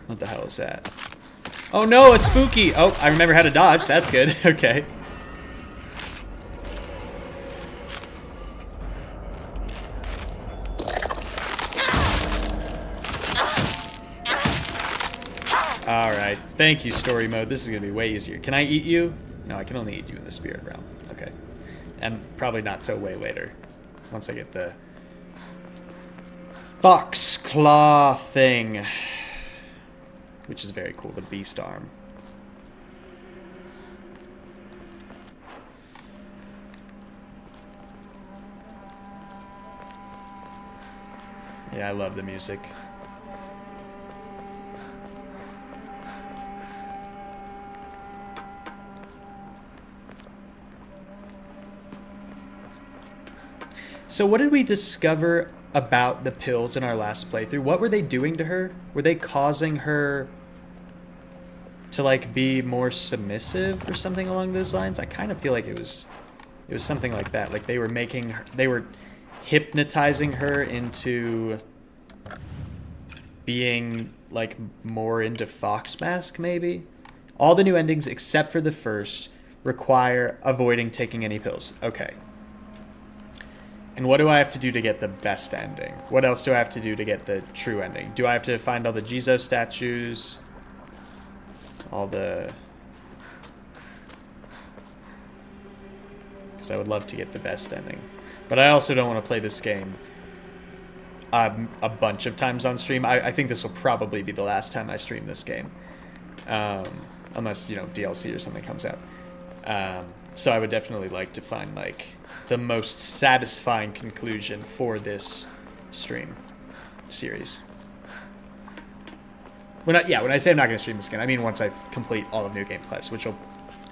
What the hell is that? Oh no, a spooky! Oh, I remember how to dodge. That's good. Okay. Alright. Thank you, story mode. This is going to be way easier. Can I eat you? No, I can only eat you in the spirit realm. Okay. And probably not till way later. Once I get the fox claw thing. Which is very cool, the beast arm. Yeah, I love the music. So what did we discover about the pills in our last playthrough? What were they doing to her? Were they causing her to, like, be more submissive or something along those lines? I kind of feel like it was something like that. Like they were hypnotizing her into being, like, more into Fox Mask, maybe? All the new endings except for the first require avoiding taking any pills. Okay. And what do I have to do to get the best ending? What else do I have to do to get the true ending? Do I have to find all the Jizo statues? All the... Because I would love to get the best ending. But I also don't want to play this game a bunch of times on stream. I think this will probably be the last time I stream this game. Unless, you know, DLC or something comes out. So I would definitely like to find, like, the most satisfying conclusion for this stream series. When I say I'm not going to stream this again, I mean once I complete all of New Game Plus, which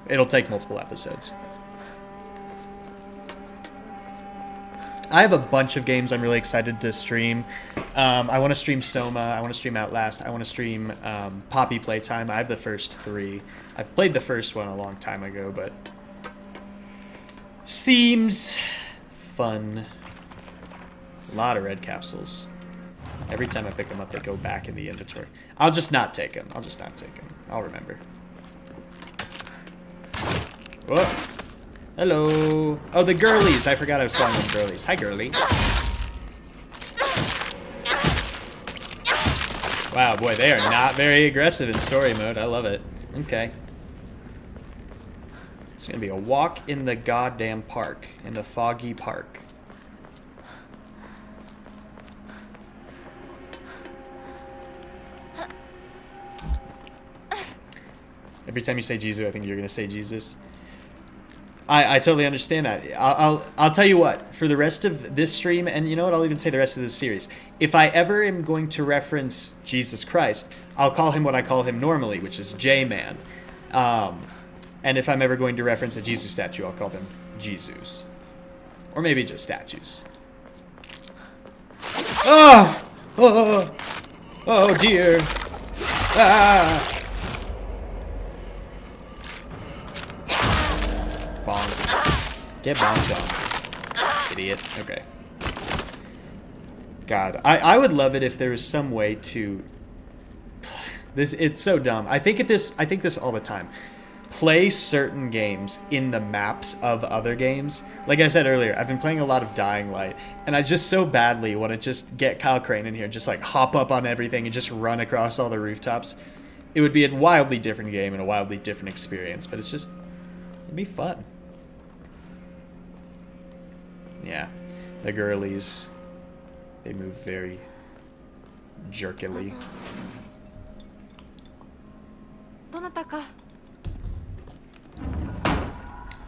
it'll take multiple episodes. I have a bunch of games I'm really excited to stream. I want to stream Soma, I want to stream Outlast, I want to stream Poppy Playtime. I have the first 3. I've played the first one a long time ago, but seems fun. A lot of red capsules. Every time I pick them up, they go back in the inventory. I'll just not take them. I'll just not take them. I'll remember. Whoa. Hello. Oh, the girlies. I forgot I was calling them girlies. Hi, girly. Wow, boy, they are not very aggressive in story mode. I love it. Okay. It's gonna be a walk in the goddamn park. In the foggy park. Every time you say Jesus, I think you're gonna say Jesus. I totally understand that. I'll tell you what, for the rest of this stream, and you know what, I'll even say the rest of this series, if I ever am going to reference Jesus Christ, I'll call him what I call him normally, which is J-Man. And if I'm ever going to reference a Jesus statue, I'll call them Jesus. Or maybe just statues. Oh! Oh! Oh dear! Ah! Bonk. Get bonked on. Idiot. Okay. God. I would love it if there was some way to... It's so dumb. I think this all the time. Play certain games in the maps of other games. Like I said earlier, I've been playing a lot of Dying Light, and I just so badly want to just get Kyle Crane in here, just like hop up on everything and just run across all the rooftops. It would be a wildly different game and a wildly different experience, but it'd be fun. Yeah, the girlies, they move very jerkily.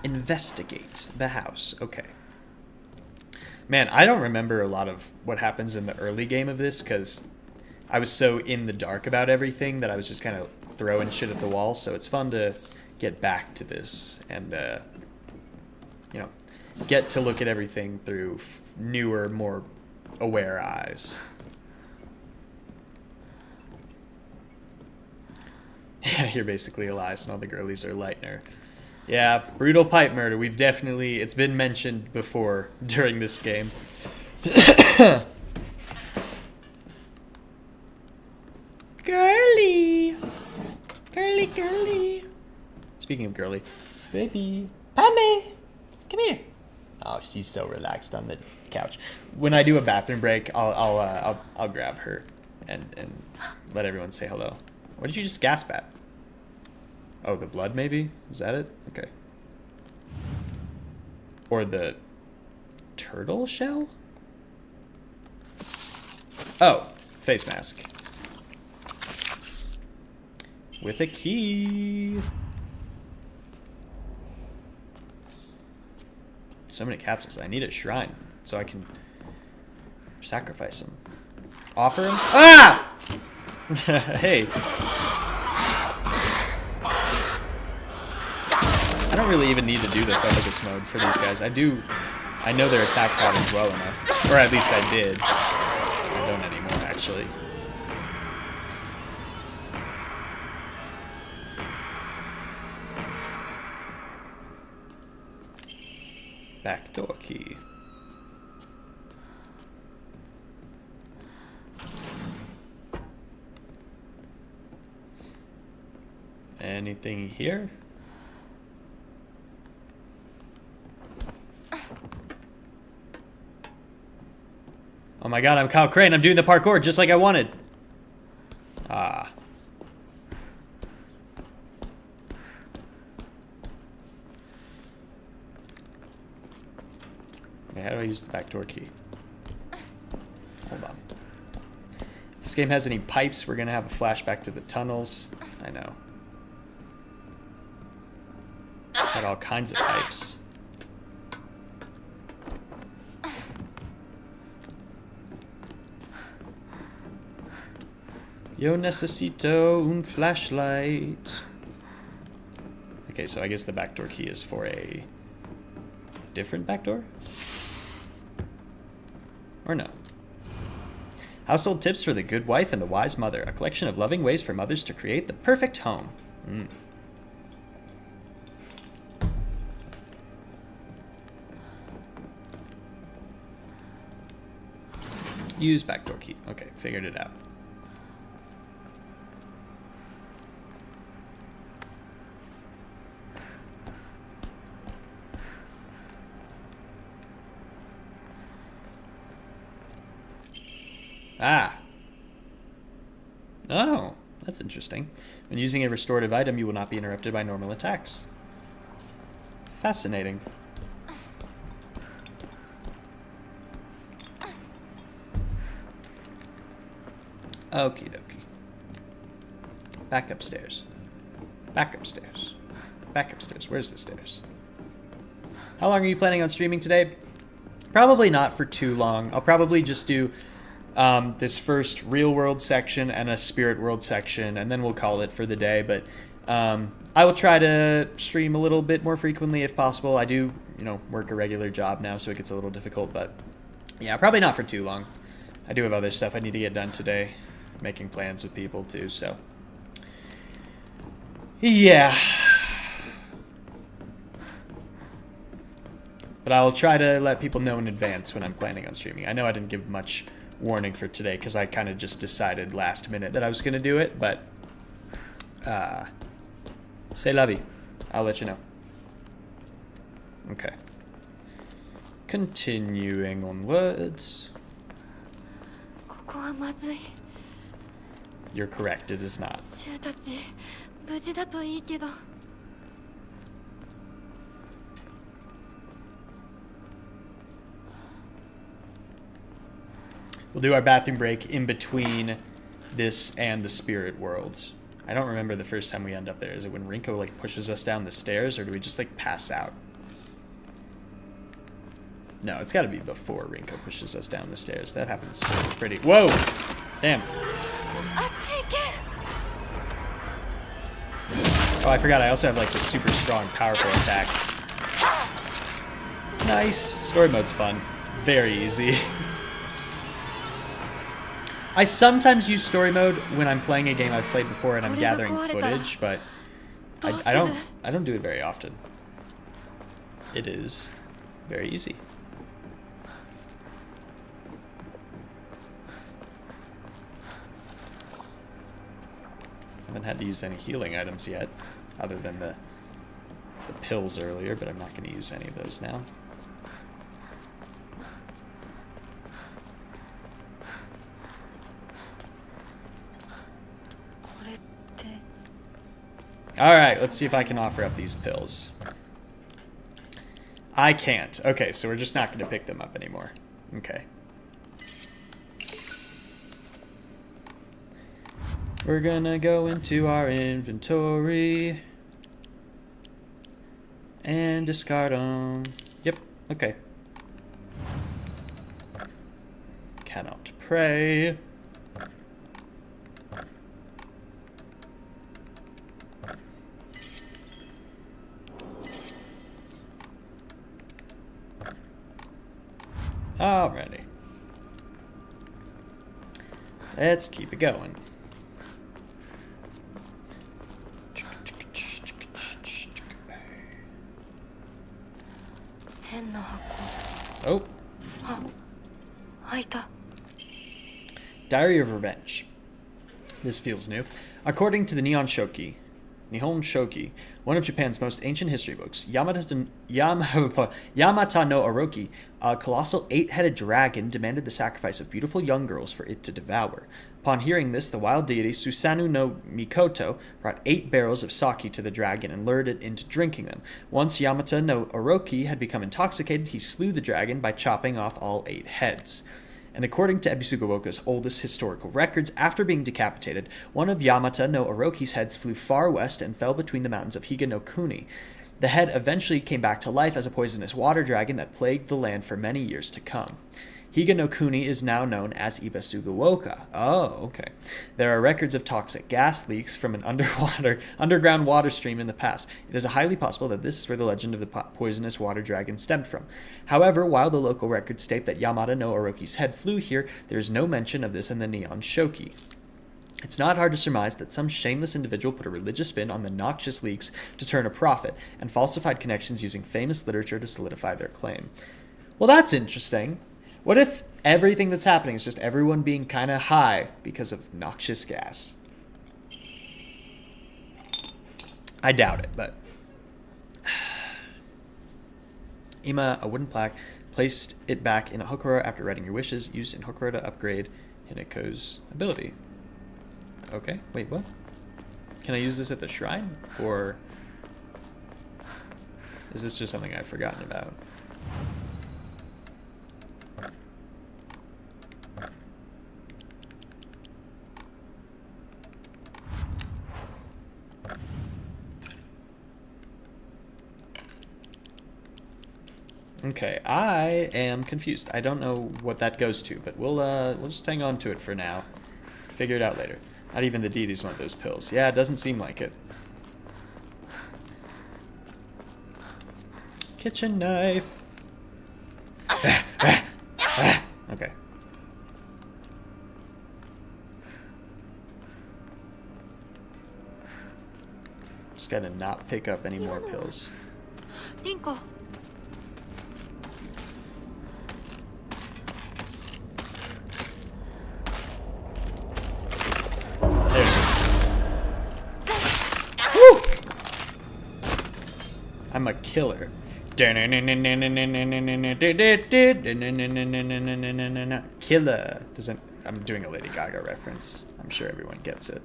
Investigate the house. Okay. Man, I don't remember a lot of what happens in the early game of this because I was so in the dark about everything that I was just kind of throwing shit at the wall. So it's fun to get back to this and, you know, get to look at everything through newer, more aware eyes. Yeah, you're basically Elias and all the girlies are Lightner. Yeah, brutal pipe murder. It's been mentioned before during this game. Girly. Girly, girly. Speaking of girly. Baby. Padme. Come here. Oh, she's so relaxed on the couch. When I do a bathroom break, I'll grab her and let everyone say hello. What did you just gasp at? Oh, the blood maybe? Is that it? Okay. Or the turtle shell? Oh, face mask. With a key. So many capsules. I need a shrine so I can sacrifice them. Offer him? Ah! Hey. I don't really even need to do the focus mode for these guys. I know their attack patterns well enough. Or at least I did. I don't anymore, actually. Backdoor key. Anything here? Oh my god, I'm Kyle Crane. I'm doing the parkour just like I wanted. Ah. Okay, how do I use the backdoor key? Hold on. If this game has any pipes, we're gonna have a flashback to the tunnels. I know. Got all kinds of pipes. Yo necesito un flashlight. Okay, so I guess the backdoor key is for a different backdoor? Or no? Household tips for the good wife and the wise mother. A collection of loving ways for mothers to create the perfect home. Use backdoor key. Okay, figured it out. Ah. Oh, that's interesting. When using a restorative item, you will not be interrupted by normal attacks. Fascinating. Okie dokie. Back upstairs. Back upstairs. Back upstairs. Where's the stairs? How long are you planning on streaming today? Probably not for too long. I'll probably just do this first real world section and a spirit world section, and then we'll call it for the day. But I will try to stream a little bit more frequently if possible. I do, work a regular job now, so it gets a little difficult. But yeah, probably not for too long. I do have other stuff I need to get done today. Making plans with people too, so yeah. But I'll try to let people know in advance when I'm planning on streaming. I know I didn't give much warning for today because I kind of just decided last minute that I was going to do it, but c'est la vie. I'll let you know. Okay. Continuing onwards. ここはまずい。 You're correct, it is not. シュウたち無事だといいけど。 We'll do our bathroom break in between this and the spirit world. I don't remember the first time we end up there. Is it when Rinko pushes us down the stairs, or do we just pass out? No, it's got to be before Rinko pushes us down the stairs. That happens pretty. Whoa! Damn. Oh, I forgot. I also have this super strong, powerful attack. Nice. Story mode's fun. Very easy. I sometimes use story mode when I'm playing a game I've played before and I'm gathering footage, but I don't do it very often. It is very easy. I haven't had to use any healing items yet, other than the pills earlier, but I'm not going to use any of those now. Alright, let's see if I can offer up these pills. I can't. Okay, so we're just not going to pick them up anymore. Okay. We're gonna go into our inventory and discard them. Yep, okay. Cannot pray. Alrighty. Let's keep it going. Oh. Diary of Revenge. This feels new. According to the Nihon Shoki, one of Japan's most ancient history books, Yamata no Orochi, a colossal 8-headed dragon demanded the sacrifice of beautiful young girls for it to devour. Upon hearing this, the wild deity Susanoo no Mikoto brought 8 barrels of sake to the dragon and lured it into drinking them. Once Yamata no Orochi had become intoxicated, he slew the dragon by chopping off all 8 heads. And according to Ebisugawoka's oldest historical records, after being decapitated, one of Yamata no Orochi's heads flew far west and fell between the mountains of Higa no Kuni. The head eventually came back to life as a poisonous water dragon that plagued the land for many years to come. Higa no Kuni is now known as Ebisugawoka. Oh, okay. There are records of toxic gas leaks from an underground water stream in the past. It is highly possible that this is where the legend of the poisonous water dragon stemmed from. However, while the local records state that Yamata no Orochi's head flew here, there is no mention of this in the Nihon Shoki. It's not hard to surmise that some shameless individual put a religious spin on the noxious leaks to turn a profit, and falsified connections using famous literature to solidify their claim. Well, that's interesting. What if everything that's happening is just everyone being kind of high because of noxious gas? I doubt it, but... Ima, a wooden plaque, placed it back in a Hokora after writing your wishes, used in Hokora to upgrade Hinako's ability. Okay, wait, what? Can I use this at the shrine? Or is this just something I've forgotten about? Okay, I am confused. I don't know what that goes to, but we'll just hang on to it for now. Figure it out later. Not even the deities want those pills. Yeah, it doesn't seem like it. Kitchen knife. Okay. Just gotta not pick up any more pills. Rinko. There it is. Woo! I'm a killer. Killer. Doesn't. I'm doing a Lady Gaga reference. I'm sure everyone gets it.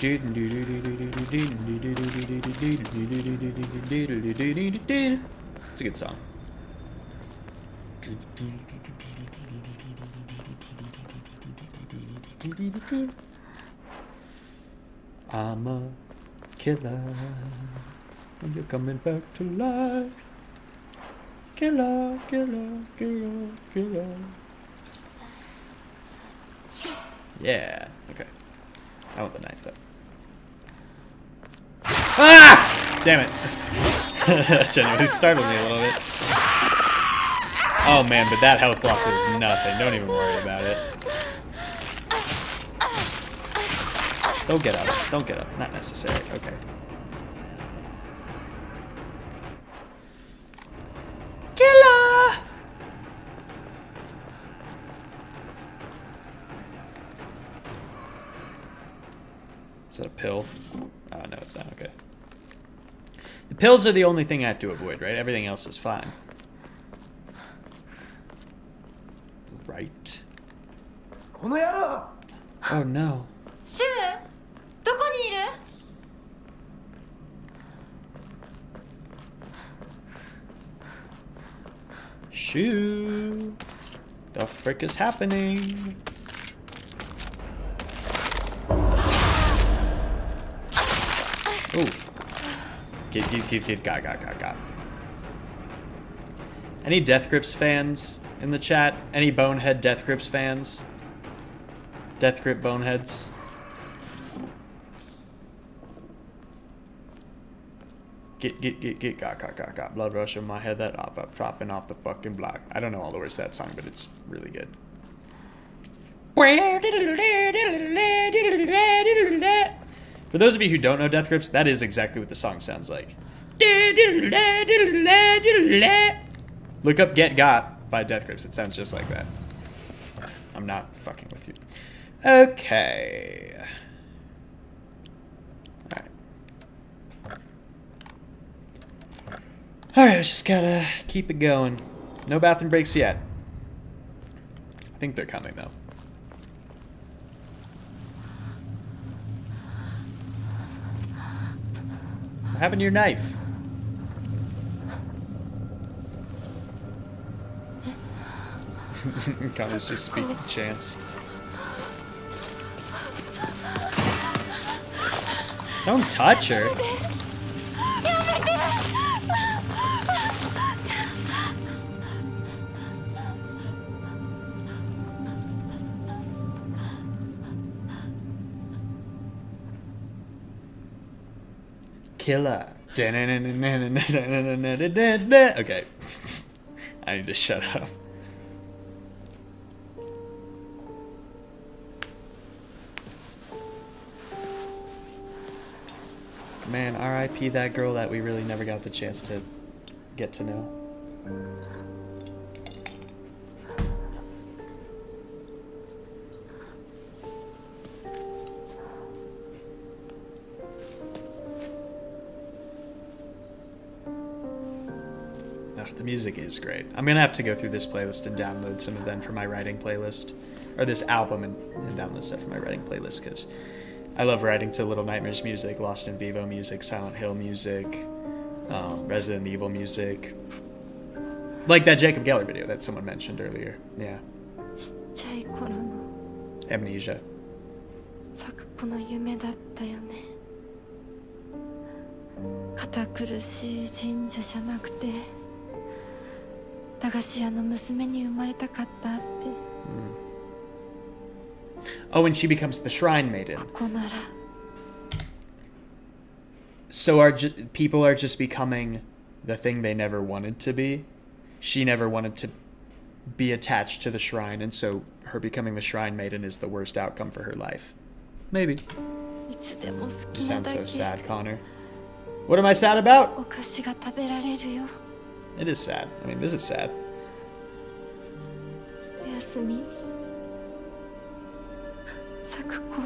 It's a good song. I'm a killer, and you're coming back to life. Killer, killer, killer, killer. Yeah, okay. I want the knife though. Ah! Damn it. Genuinely startled me a little bit. Oh man, but that health loss is nothing. Don't even worry about it. Don't get up. Don't get up. Not necessary. Okay. Killer! Is that a pill? Oh, no, it's not. Okay. The pills are the only thing I have to avoid, right? Everything else is fine. Right. Oh, no. シュウどこにいる Shoo! The frick is happening? Ooh. Got. Any Death Grips fans in the chat? Any Bonehead Death Grips fans? Death Grip Boneheads? Got. Blood rush in my head, that up, dropping off the fucking block. I don't know all the words to that song, but it's really good. For those of you who don't know Death Grips, that is exactly what the song sounds like. Look up Get Got by Death Grips. It sounds just like that. I'm not fucking with you. Okay. Alright, just gotta keep it going. No bathroom breaks yet. I think they're coming, though. What happened to your knife? Connor's just speaking chants. Don't touch her. Killer. Okay. I need to shut up. Man, RIP that girl that we really never got the chance to get to know. The music is great. I'm gonna have to go through this playlist and download some of them for my writing playlist, or this album and download stuff for my writing playlist, because I love writing to Little Nightmares music, Lost in Vivo music, Silent Hill music, Resident Evil music, like that Jacob Geller video that someone mentioned earlier. Yeah. Amnesia. 咲く子の夢だったよね。堅苦しい神社じゃなくて駄菓子屋の娘に生まれたかったって。Oh, and she becomes the Shrine Maiden. ここなら。So people are just becoming the thing they never wanted to be. She never wanted to be attached to the shrine, and so her becoming the Shrine Maiden is the worst outcome for her life. Maybe. いつでも好 You きな sound だ so け sad, Connor. What am I sad about? お菓子が食べられるよ。 It is sad. I mean, this is sad. おやすみ。咲く子。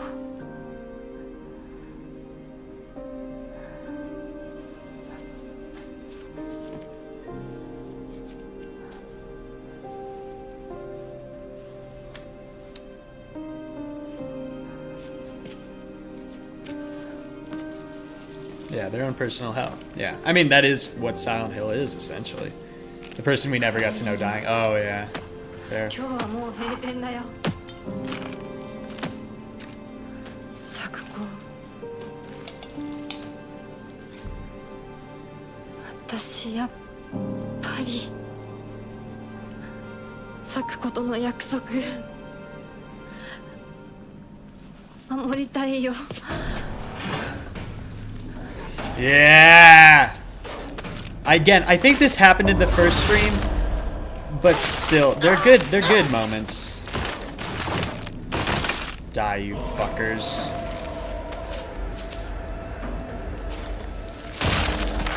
Yeah, their own personal hell. Yeah. I mean, that is what Silent Hill is, essentially. The person we never got to know dying. Oh, yeah. Fair. 今日はもう閉店だよ。咲く子。私やっぱり咲く子との約束守りたいよ。 Yeah! Again, I think this happened in the first stream, but still, they're good moments. Die, you fuckers.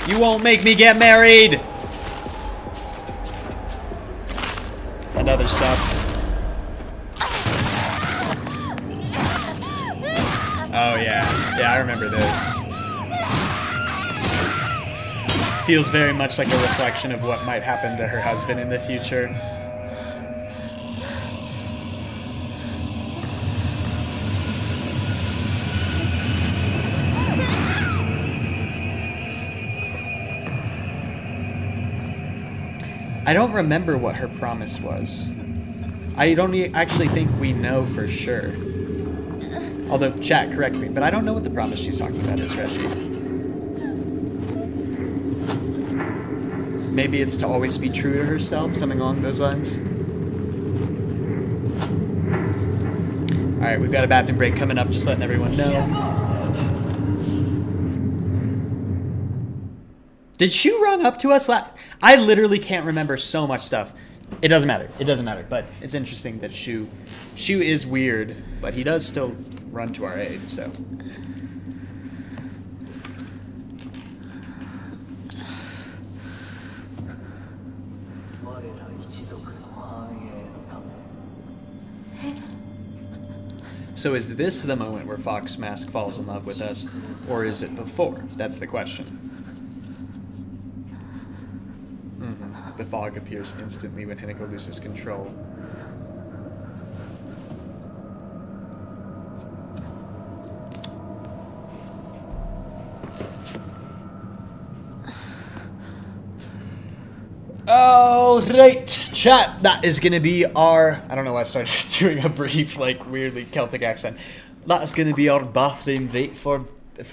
You won't make me get married! And other stuff. Oh yeah, yeah, I remember this. Feels very much like a reflection of what might happen to her husband in the future. I don't remember what her promise was. I don't actually think we know for sure. Although, chat, correct me, but I don't know what the promise she's talking about is, Reggie. Maybe it's to always be true to herself, something along those lines. Alright, we've got a bathroom break coming up, just letting everyone know. Did Shu run up to us last? I literally can't remember so much stuff. It doesn't matter. It doesn't matter. But it's interesting that Shu is weird, but he does still run to our aid, so. So is this the moment where Fox Mask falls in love with us, or is it before? That's the question. The fog appears instantly when Hinako loses control. Alright, chat, that is gonna be our... I don't know why I started doing a brief, like, weirdly Celtic accent. That is gonna be our bathroom break for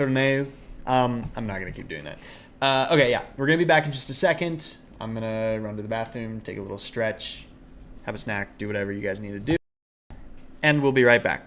now. I'm not gonna keep doing that. Okay, yeah, we're gonna be back in just a second. I'm gonna run to the bathroom, take a little stretch, have a snack, do whatever you guys need to do, and we'll be right back.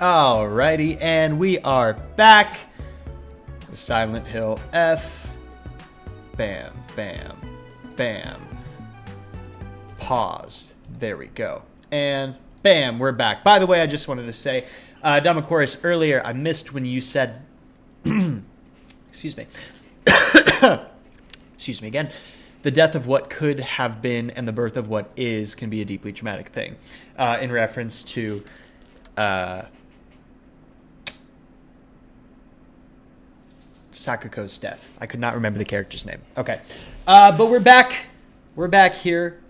Alrighty, and we are back with Silent Hill F. Bam, bam, bam. Pause. There we go. And bam, we're back. By the way, I just wanted to say, Damaquarius, earlier I missed when you said, excuse me, excuse me again, the death of what could have been and the birth of what is can be a deeply traumatic thing, in reference to Sakuko's death. I could not remember the character's name. Okay. But we're back. We're back here.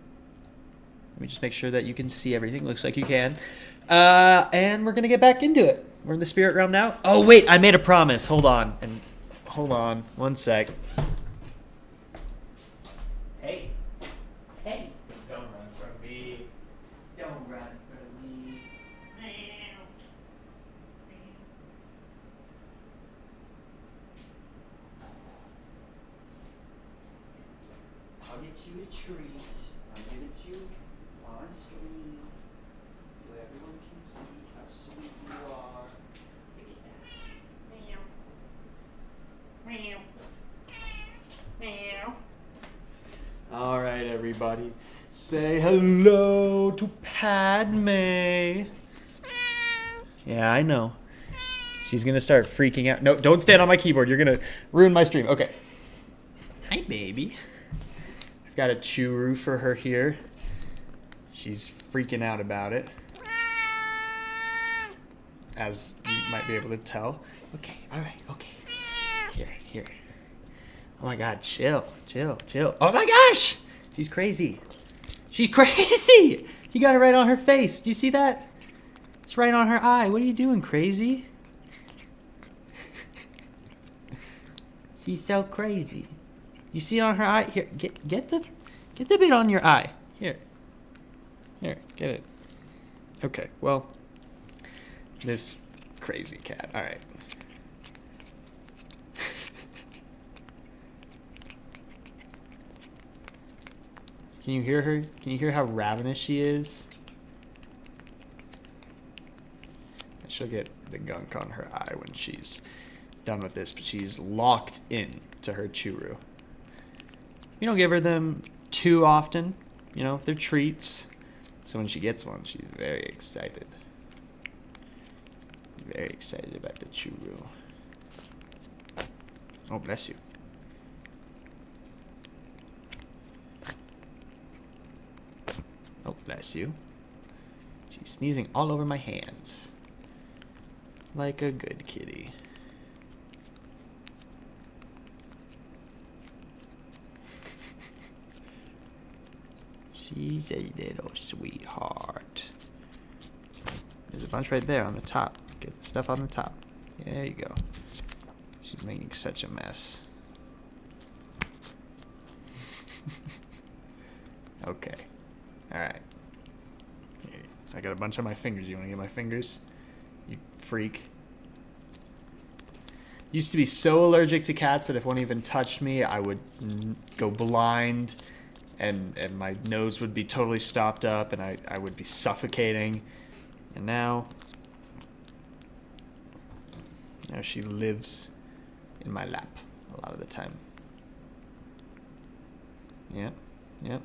Let me just make sure that you can see everything. Looks like you can. And we're going to get back into it. We're in the spirit realm now. Oh, wait. I made a promise. Hold on. And hold on. One sec. Hey. Hey. Don't run from me. Don't run from me. I'll get you a treat. I'll give it to you on screen so everyone can see how sweet you are. Look at that. Meow. Meow. Meow. All right, everybody. Say hello to Padme. Yeah, I know. She's going to start freaking out. No, don't stand on my keyboard. You're going to ruin my stream. Okay. Hi, baby. Got a Churu for her here. She's freaking out about it, as you might be able to tell. Okay, all right, okay. Here. Oh my God, chill. Oh my gosh, she's crazy. She's crazy. You got it right on her face. Do you see that? It's right on her eye. What are you doing, crazy? She's so crazy. You see it on her eye? Here, get the bit on your eye. Here, get it. Okay, well, this crazy cat. All right. Can you hear her? Can you hear how ravenous she is? She'll get the gunk on her eye when she's done with this, but she's locked in to her Churu. You don't give her them too often, you know, they're treats. So when she gets one, she's very excited. Very excited about the Churu. Oh, bless you. Oh, bless you. She's sneezing all over my hands. Like a good kitty. She's a little sweetheart. There's a bunch right there on the top. Get the stuff on the top. There you go. She's making such a mess. Okay. Alright. I got a bunch on my fingers. You want to get my fingers? You freak. Used to be so allergic to cats that if one even touched me, I would go blind. And my nose would be totally stopped up, and I would be suffocating. And now she lives in my lap a lot of the time. Yep. You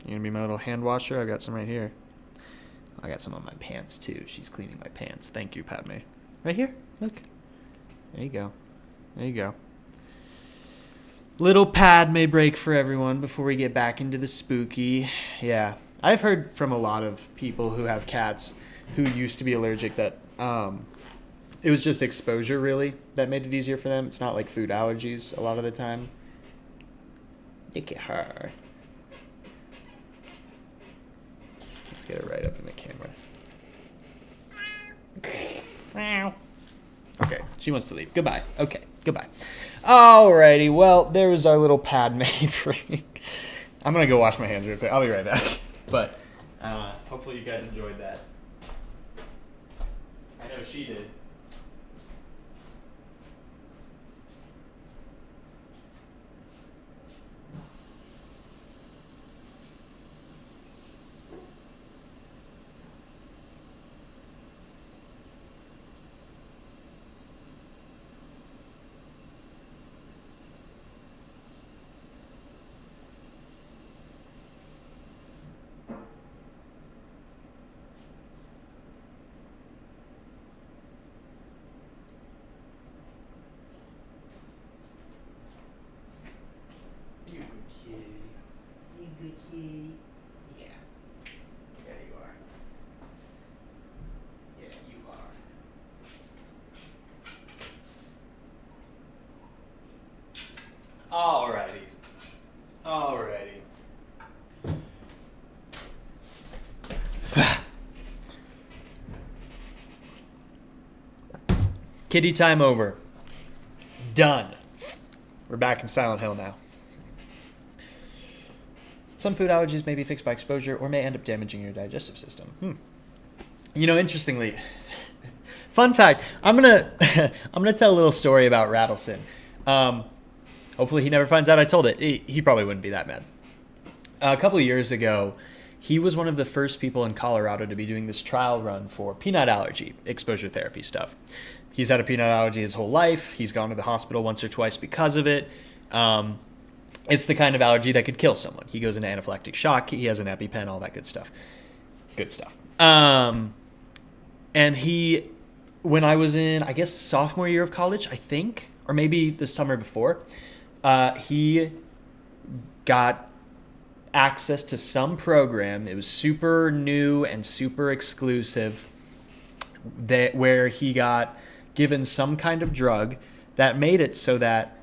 gonna be my little hand washer? I've got some right here. I got some on my pants too. She's cleaning my pants. Thank you, Padme. Right here. Look. There you go. Little Padme break for everyone before we get back into the spooky. Yeah, I've heard from a lot of people who have cats who used to be allergic that it was just exposure really that made it easier for them. It's not like food allergies a lot of the time. Look at her. Let's get her right up in the camera. Okay, she wants to leave. Goodbye. Okay, goodbye. Alrighty, well, there was our little Padme freak. I'm gonna go wash my hands real quick. I'll be right back. But hopefully you guys enjoyed that. I know she did. Kitty time over. Done. We're back in Silent Hill now. Some food allergies may be fixed by exposure or may end up damaging your digestive system. You know, interestingly, fun fact, I'm gonna tell a little story about Rattleson. Hopefully he never finds out I told it. He probably wouldn't be that mad. A couple of years ago, he was one of the first people in Colorado to be doing this trial run for peanut allergy exposure therapy stuff. He's had a peanut allergy his whole life. He's gone to the hospital once or twice because of it. It's the kind of allergy that could kill someone. He goes into anaphylactic shock. He has an EpiPen, all that good stuff. Good stuff. And he, when I was in, I guess, sophomore year of college, I think, or maybe the summer before, he got access to some program. It was super new and super exclusive, that where he got given some kind of drug that made it so that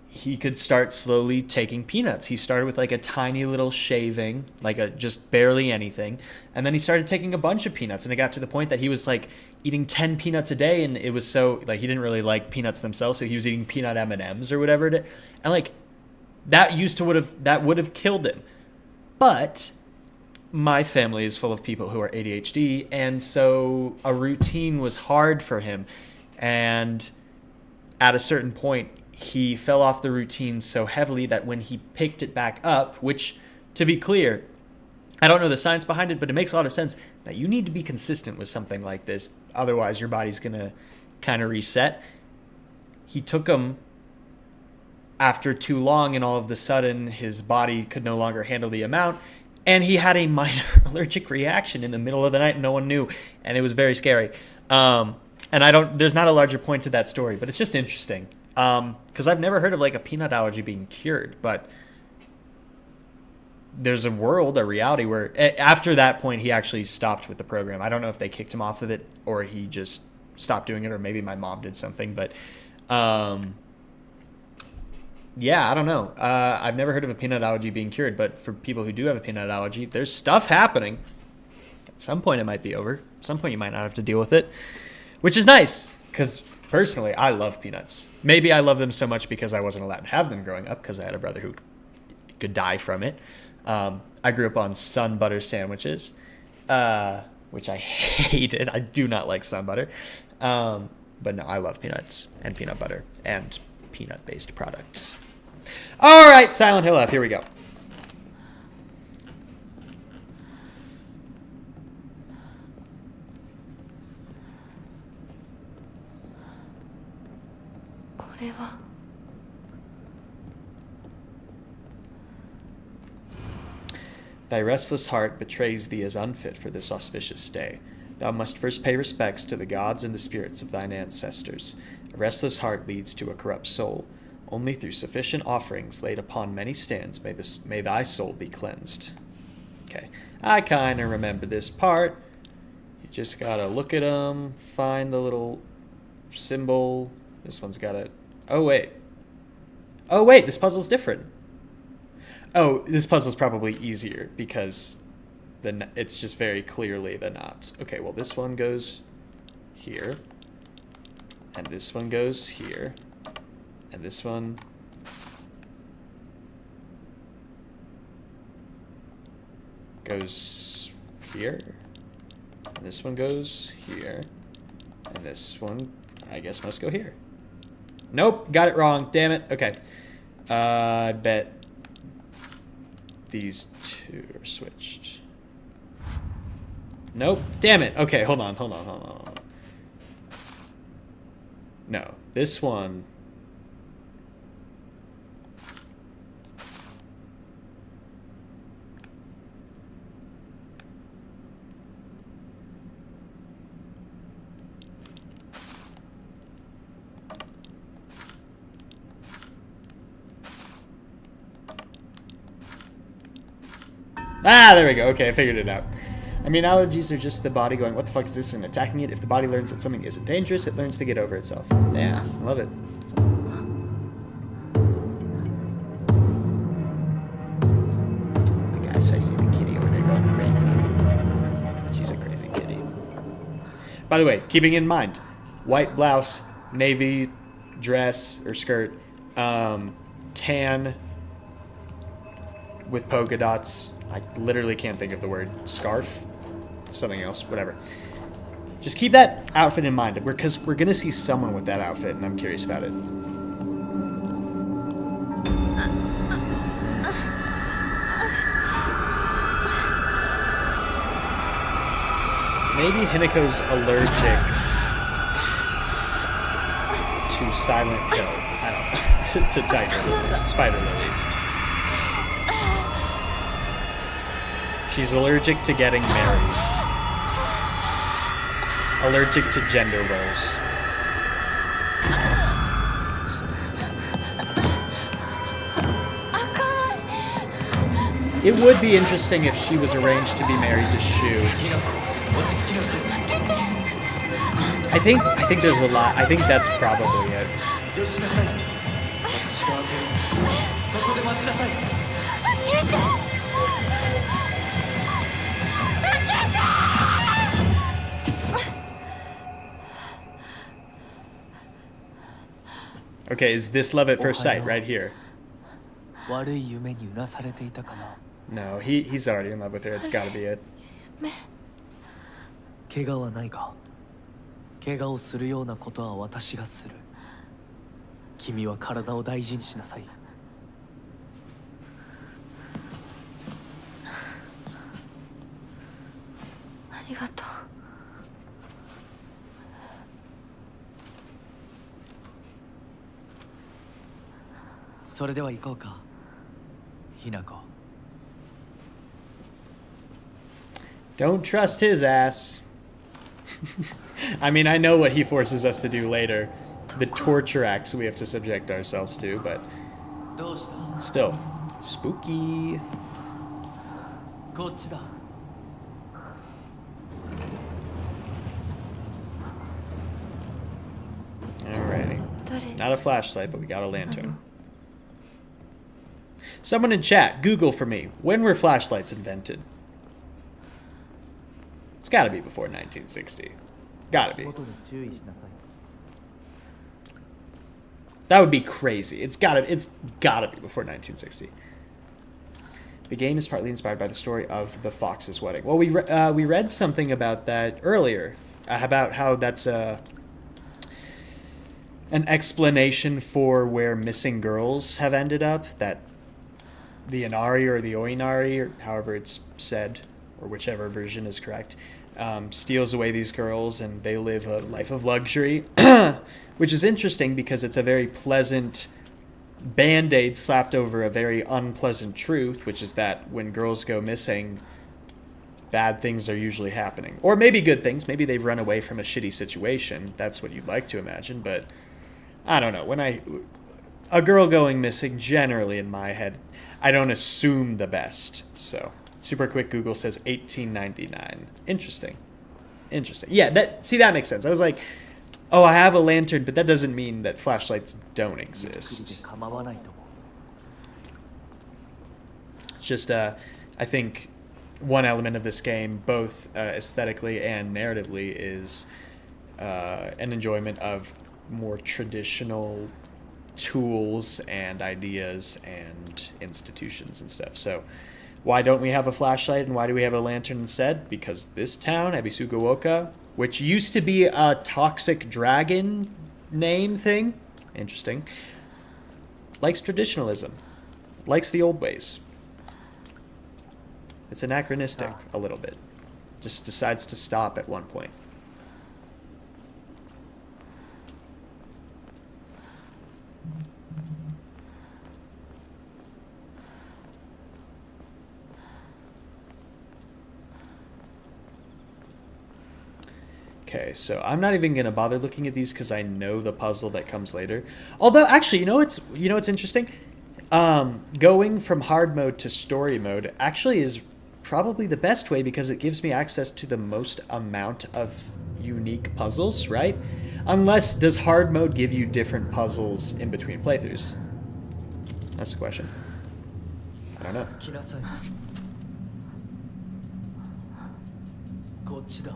he could start slowly taking peanuts. He started with like a tiny little shaving, like a just barely anything, and then he started taking a bunch of peanuts, and it got to the point that he was like eating 10 peanuts a day, and it was so like he didn't really like peanuts themselves, so he was eating peanut M&Ms or whatever it is. And like that would have killed him. But my family is full of people who are ADHD, and so a routine was hard for him. And at a certain point, he fell off the routine so heavily that when he picked it back up, which, to be clear, I don't know the science behind it, but it makes a lot of sense that you need to be consistent with something like this. Otherwise, your body's going to kind of reset. He took them after too long, and all of a sudden, his body could no longer handle the amount. And he had a minor allergic reaction in the middle of the night, and no one knew. And it was very scary. And there's not a larger point to that story, but it's just interesting. Because I've never heard of like a peanut allergy being cured, but there's a reality where after that point, he actually stopped with the program. I don't know if they kicked him off of it or he just stopped doing it, or maybe my mom did something, but, yeah, I don't know. I've never heard of a peanut allergy being cured, but for people who do have a peanut allergy, there's stuff happening. At some point, it might be over. At some point, you might not have to deal with it, which is nice, because personally, I love peanuts. Maybe I love them so much because I wasn't allowed to have them growing up, because I had a brother who could die from it. I grew up on Sun Butter sandwiches, which I hated. I do not like Sun Butter. But no, I love peanuts and peanut butter and peanut-based products. All right, Silent Hill F, here we go. Thy restless heart betrays thee as unfit for this auspicious day. Thou must first pay respects to the gods and the spirits of thine ancestors. A restless heart leads to a corrupt soul. Only through sufficient offerings laid upon many stands may thy soul be cleansed. Okay, I kind of remember this part. You just gotta look at them, find the little symbol. This one's got a... Oh, wait, this puzzle's different. Oh, this puzzle's probably easier because it's just very clearly the knots. Okay, well, this one goes here. And this one goes here. And this one... goes here. And this one goes here. And this one, I guess, must go here. Nope, got it wrong. Damn it. Okay. I bet these two are switched. Nope. Damn it. Okay, hold on. No, this one... Ah, there we go. Okay, I figured it out. I mean, allergies are just the body going, what the fuck is this, and attacking it. If the body learns that something isn't dangerous, it learns to get over itself. Yeah, love it. Oh my gosh, I see the kitty over there going crazy. She's a crazy kitty. By the way, keeping in mind, white blouse, navy dress or skirt, tan with polka dots. I literally can't think of the word. Scarf? Something else, whatever. Just keep that outfit in mind, because we're going to see someone with that outfit, and I'm curious about it. Maybe Hinako's allergic to Silent Hill. I don't know. To tiger lilies, spider lilies. She's allergic to getting married. Allergic to gender roles. It would be interesting if she was arranged to be married to Shu. I think there's a lot. I think that's probably it. Okay, is this love at first sight right here? No, he's already in love with her. It's gotta be it. 怪我はないか。怪我をするようなことは私がする。君は体を大事にしなさい。ありがとう。それでは行こうか。ひなこ。Don't trust his ass. I mean, I know what he forces us to do later. The torture acts we have to subject ourselves to, but still. Spooky. こっちだ。Alrighty. Not a flashlight, but we got a lantern. Someone in chat, Google for me. When were flashlights invented? It's gotta be before 1960. Gotta be. That would be crazy. It's gotta be before 1960. The game is partly inspired by the story of the Fox's Wedding. Well, we read something about that earlier, about how that's an explanation for where missing girls have ended up. That the Inari or the Oinari, or however it's said, or whichever version is correct, steals away these girls and they live a life of luxury, which is interesting because it's a very pleasant band-aid slapped over a very unpleasant truth, which is that when girls go missing, bad things are usually happening. Or maybe good things. Maybe they've run away from a shitty situation. That's what you'd like to imagine, but I don't know. A girl going missing, generally in my head, I don't assume the best. So, super quick Google says 1899. Interesting. Yeah, that makes sense. I was like, oh, I have a lantern, but that doesn't mean that flashlights don't exist. Just, I think one element of this game, both aesthetically and narratively, is an enjoyment of more traditional tools and ideas and institutions and stuff. So why don't we have a flashlight and why do we have a lantern instead? Because this town, Ebisugaoka, which used to be a toxic dragon name thing, interesting, likes traditionalism, likes the old ways. It's anachronistic a little bit. Just decides to stop at one point. Okay, so I'm not even gonna bother looking at these because I know the puzzle that comes later. Although, actually, you know what's interesting? Going from hard mode to story mode actually is probably the best way because it gives me access to the most amount of unique puzzles, right? Unless, does hard mode give you different puzzles in between playthroughs? That's the question. I don't know. こっちだ。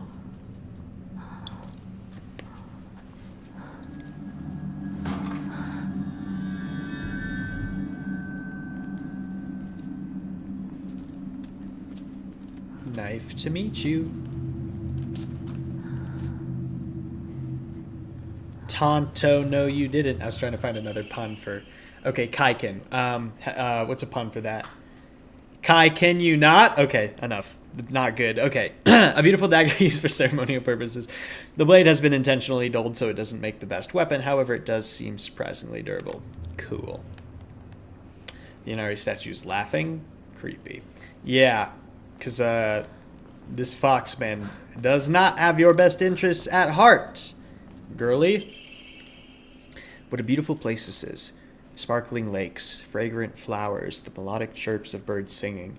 Nice to meet you. Tonto, no you didn't. I was trying to find another pun for... Okay, Kaiken. What's a pun for that? Kai, can you not? Okay, enough. Not good. Okay. A beautiful dagger used for ceremonial purposes. The blade has been intentionally dulled so it doesn't make the best weapon. However, it does seem surprisingly durable. Cool. The Inari statue's laughing. Creepy. Yeah, because this foxman does not have your best interests at heart. Girly. What a beautiful place this is. Sparkling lakes, fragrant flowers, the melodic chirps of birds singing.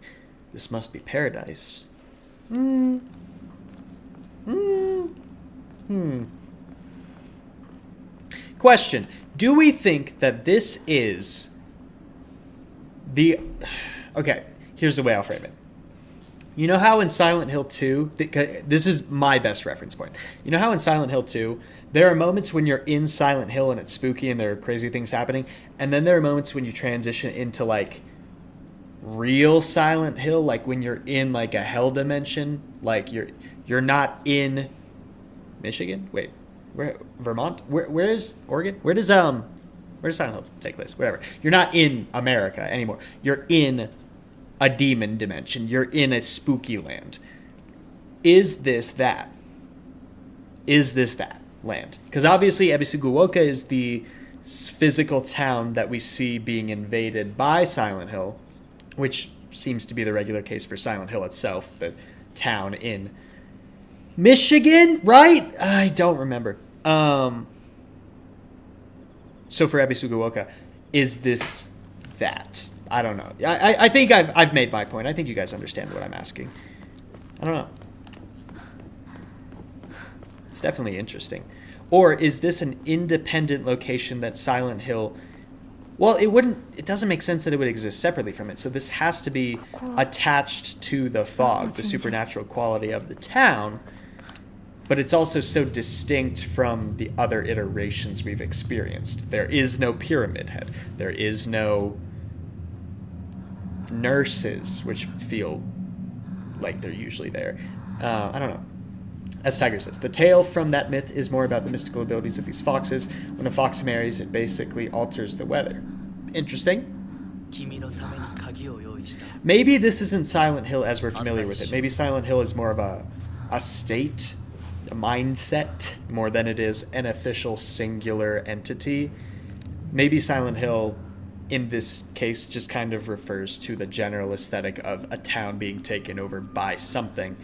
This must be paradise. Question. Do we think that this is the... Okay, here's the way I'll frame it. You know how in Silent Hill 2... This is my best reference point. You know how in Silent Hill 2... There are moments when you're in Silent Hill and it's spooky and there are crazy things happening. And then there are moments when you transition into, like, real Silent Hill. Like, when you're in, like, a hell dimension. Like, you're not in Michigan? Wait. Where? Vermont? Where's Oregon? Where does Silent Hill take place? Whatever. You're not in America anymore. You're in a demon dimension. You're in a spooky land. Is this that? Is this that land? Because obviously Ebisukuoka is the physical town that we see being invaded by Silent Hill, which seems to be the regular case for Silent Hill itself, the town in Michigan, right? I don't remember. So for Ebisukuoka, is this that? I don't know. I think I've made my point. I think you guys understand what I'm asking. I don't know. It's definitely interesting. Or is this an independent location that Silent Hill... Well, it doesn't make sense that it would exist separately from it. So this has to be attached to the fog, the supernatural quality of the town. But it's also so distinct from the other iterations we've experienced. There is no Pyramid Head. There is no nurses, which feel like they're usually there. I don't know. As Tiger says, the tale from that myth is more about the mystical abilities of these foxes. When a fox marries, it basically alters the weather. Interesting. Maybe this isn't Silent Hill as we're familiar with it. Maybe Silent Hill is more of a state, a mindset, more than it is an official singular entity. Maybe Silent Hill, in this case, just kind of refers to the general aesthetic of a town being taken over by something.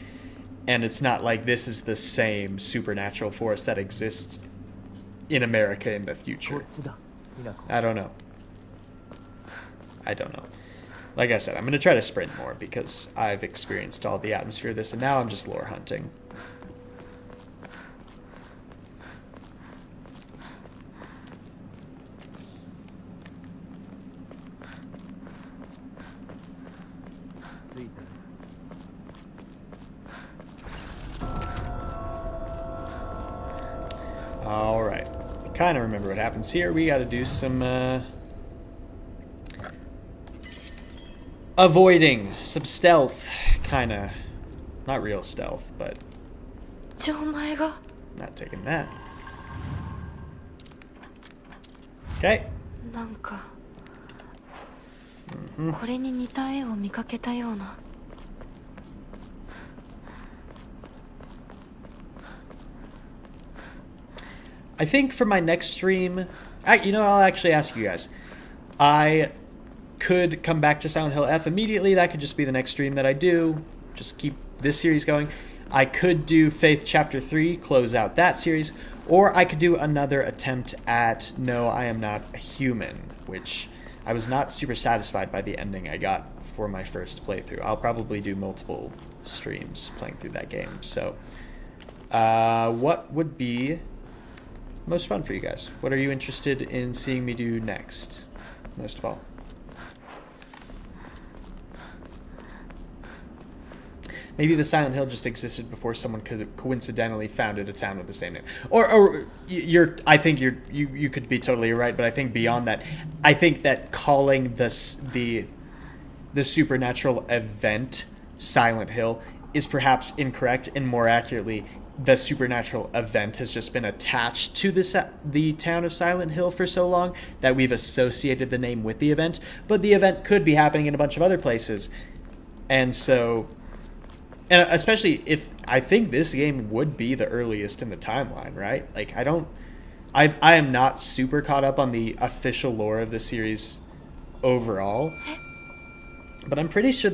And it's not like this is the same supernatural force that exists in America in the future. I don't know. Like I said, I'm going to try to sprint more because I've experienced all the atmosphere of this, and now I'm just lore hunting. Alright. I kind of remember what happens here. We got to do some avoiding, some stealth. Kind of. Not real stealth, but not taking that. Okay. なんかこれに似た絵を見かけたような。I think for my next stream, I'll actually ask you guys. I could come back to Silent Hill F immediately. That could just be the next stream that I do. Just keep this series going. I could do Faith Chapter 3, close out that series. Or I could do another attempt at No, I Am Not a Human, which I was not super satisfied by the ending I got for my first playthrough. I'll probably do multiple streams playing through that game. So, what would be most fun for you guys? What are you interested in seeing me do next, most of all? Maybe the Silent Hill just existed before someone coincidentally founded a town with the same name. Or I think you could be totally right, but I think beyond that, I think that calling the supernatural event Silent Hill is perhaps incorrect, and more accurately, the supernatural event has just been attached to the town of Silent Hill for so long that we've associated the name with the event, but the event could be happening in a bunch of other places. And so, and especially if, I think this game would be the earliest in the timeline, right? Like, I am not super caught up on the official lore of the series overall, but I'm pretty sure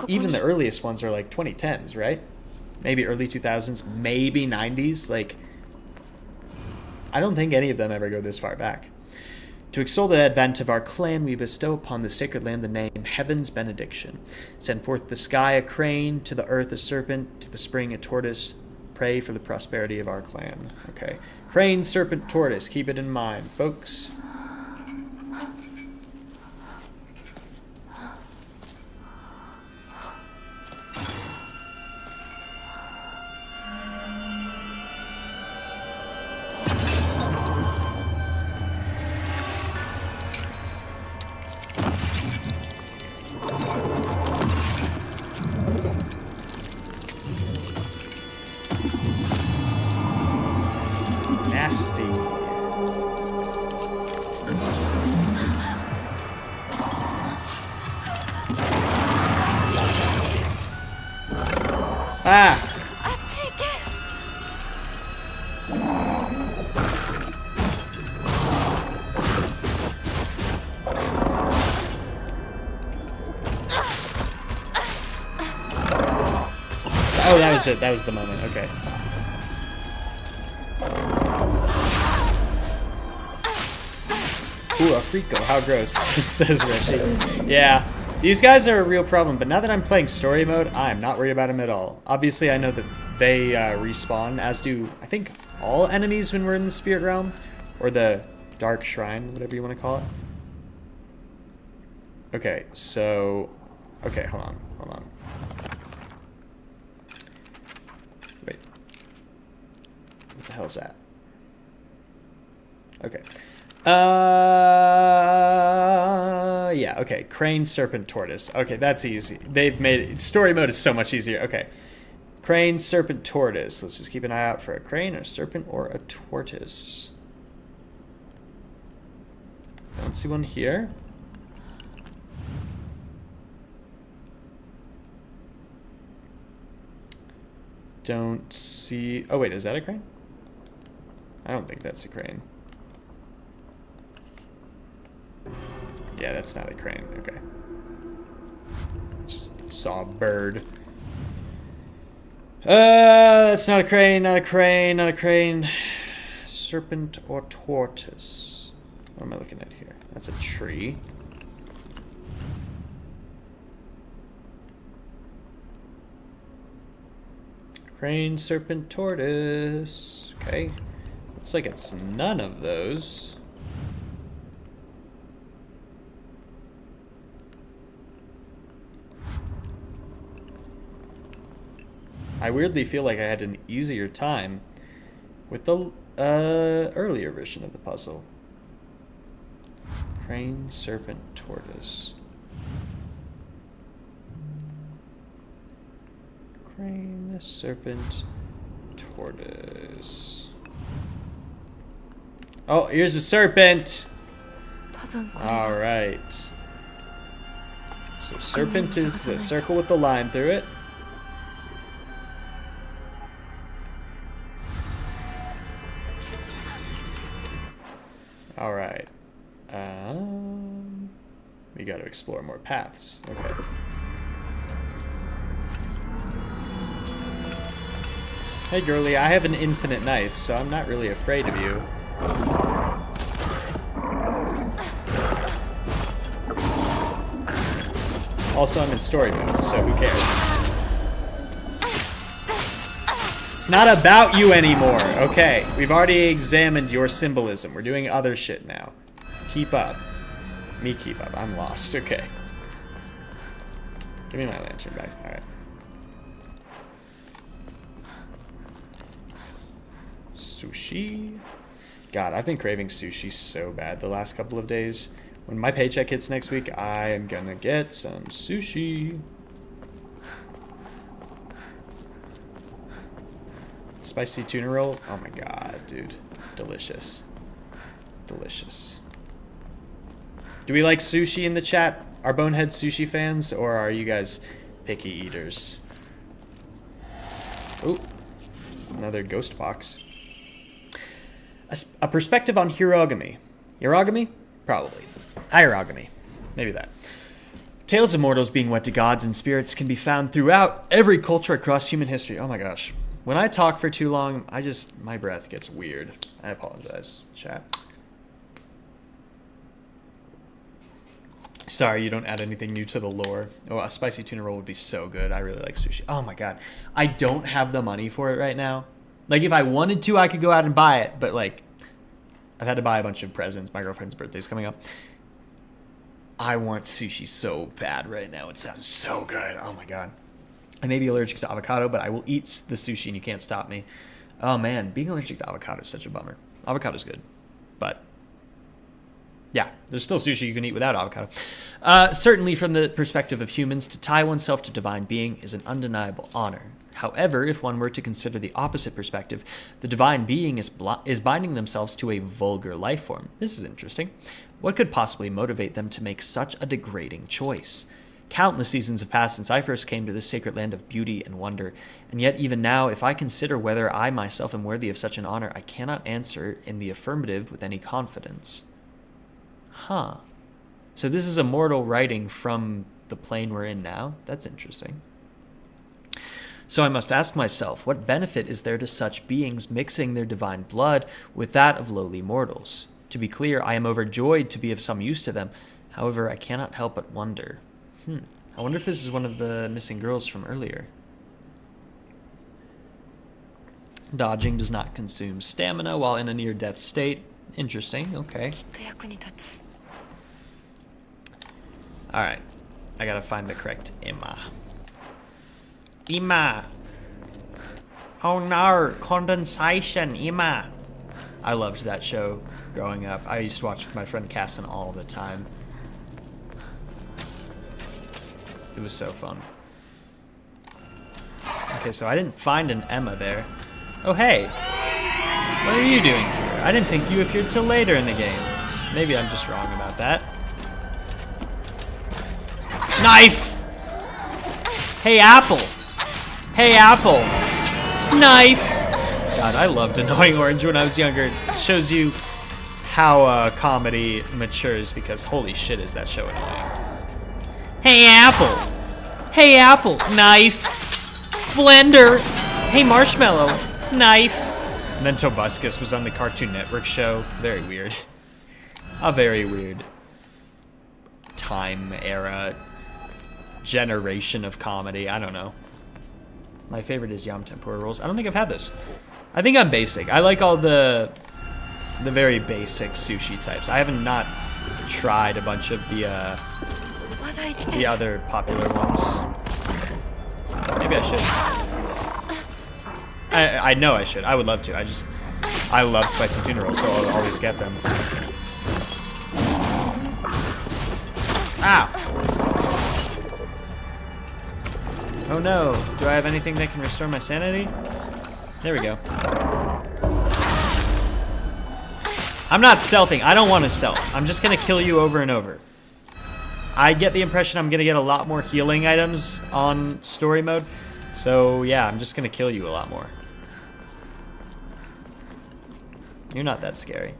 even the earliest ones are like 2010s, right? Maybe early 2000s, maybe 90s. Like, I don't think any of them ever go this far back. To extol the advent of our clan, we bestow upon the sacred land the name Heaven's Benediction. Send forth the sky a crane, to the earth a serpent, to the spring a tortoise. Pray for the prosperity of our clan. Okay. Crane, serpent, tortoise. Keep it in mind, folks. Nasty. Ah! Oh, that was it. That was the moment. Okay. Ooh, a Frico. How gross, says Reshi. Yeah, these guys are a real problem, but now that I'm playing story mode, I'm not worried about them at all. Obviously, I know that they respawn, as do, I think, all enemies when we're in the Spirit Realm, or the Dark Shrine, whatever you want to call it. Okay, so... Okay, hold on. Wait. What the hell's that? Okay. Yeah, okay. Crane, serpent, tortoise. Okay, that's easy. They've made it. Story mode is so much easier. Okay. Crane, serpent, tortoise. Let's just keep an eye out for a crane, a serpent, or a tortoise. Don't see one here. Don't see... Oh, wait, is that a crane? I don't think that's a crane. Yeah, that's not a crane. Okay. Just saw a bird. That's not a crane, not a crane, not a crane. Serpent or tortoise? What am I looking at here? That's a tree. Crane, serpent, tortoise. Okay. Looks like it's none of those. I weirdly feel like I had an easier time with the earlier version of the puzzle. Crane, serpent, tortoise. Crane, serpent, tortoise. Oh, here's a serpent! Alright. So serpent is the circle with the line through it. Alright. We gotta explore more paths. Okay. Hey girlie, I have an infinite knife, so I'm not really afraid of you. Also, I'm in story mode, so who cares? It's not about you anymore, okay? We've already examined your symbolism. We're doing other shit now. Keep up. Me keep up. I'm lost, okay. Give me my lantern back, alright. Sushi. God, I've been craving sushi so bad the last couple of days. When my paycheck hits next week, I am gonna get some sushi. spicy tuna roll. Oh my god, dude. Delicious. Delicious. Do we like sushi in the chat? Are Bonehead sushi fans, or are you guys picky eaters? Ooh. Another ghost box. A perspective on Hirogami. Hirogami? Probably. Hirogami. Maybe that. Tales of mortals being wed to gods and spirits can be found throughout every culture across human history. Oh my gosh. When I talk for too long, my breath gets weird. I apologize, chat. Sorry, you don't add anything new to the lore. Oh, a spicy tuna roll would be so good. I really like sushi. Oh my god. I don't have the money for it right now. Like, if I wanted to, I could go out and buy it. But, like, I've had to buy a bunch of presents. My girlfriend's birthday's coming up. I want sushi so bad right now. It sounds so good. Oh my god. I may be allergic to avocado, but I will eat the sushi and you can't stop me. Oh man, being allergic to avocado is such a bummer. Avocado's good, but yeah, there's still sushi you can eat without avocado. Certainly from the perspective of humans, to tie oneself to divine being is an undeniable honor. However, if one were to consider the opposite perspective, the divine being is binding themselves to a vulgar life form. This is interesting. What could possibly motivate them to make such a degrading choice? Countless seasons have passed since I first came to this sacred land of beauty and wonder, and yet even now, if I consider whether I myself am worthy of such an honor, I cannot answer in the affirmative with any confidence. Huh. So this is a mortal writing from the plane we're in now? That's interesting. So I must ask myself, what benefit is there to such beings mixing their divine blood with that of lowly mortals? To be clear, I am overjoyed to be of some use to them. However, I cannot help but wonder. I wonder if this is one of the missing girls from earlier. Dodging does not consume stamina while in a near-death state. Interesting, okay. Alright, I gotta find the correct Emma. Emma! Oh no, condensation, Emma! I loved that show growing up. I used to watch with my friend Casson all the time. It was so fun. Okay, so I didn't find an Emma there. Oh, hey! What are you doing here? I didn't think you appeared till later in the game. Maybe I'm just wrong about that. Knife! Hey, Apple! Hey, Apple! Knife! God, I loved Annoying Orange when I was younger. It shows you how comedy matures, because holy shit is that show annoying. Hey, Apple! Hey, Apple! Knife! Blender! Hey, Marshmallow! Knife! And then Tobuscus was on the Cartoon Network show. Very weird. A very weird time, era, generation of comedy. I don't know. My favorite is Yam Tempura rolls. I don't think I've had those. I think I'm basic. I like all the very basic sushi types. I haven't not tried a bunch of the other popular ones. Maybe I should. I know I should. I would love to. I love spicy tuna rolls, so I'll always get them. Ow! Oh no. Do I have anything that can restore my sanity? There we go. I'm not stealthing. I don't want to stealth. I'm just going to kill you over and over. I get the impression I'm going to get a lot more healing items on story mode. So yeah, I'm just going to kill you a lot more. You're not that scary.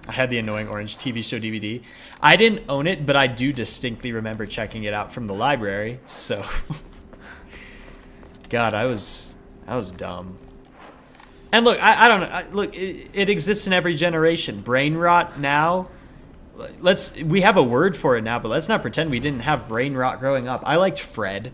I had the Annoying Orange TV show DVD. I didn't own it, but I do distinctly remember checking it out from the library. So, God, I was dumb. And look, I don't know. Look, it exists in every generation. Brain rot now. We have a word for it now, but let's not pretend we didn't have brain rot growing up. I liked Fred.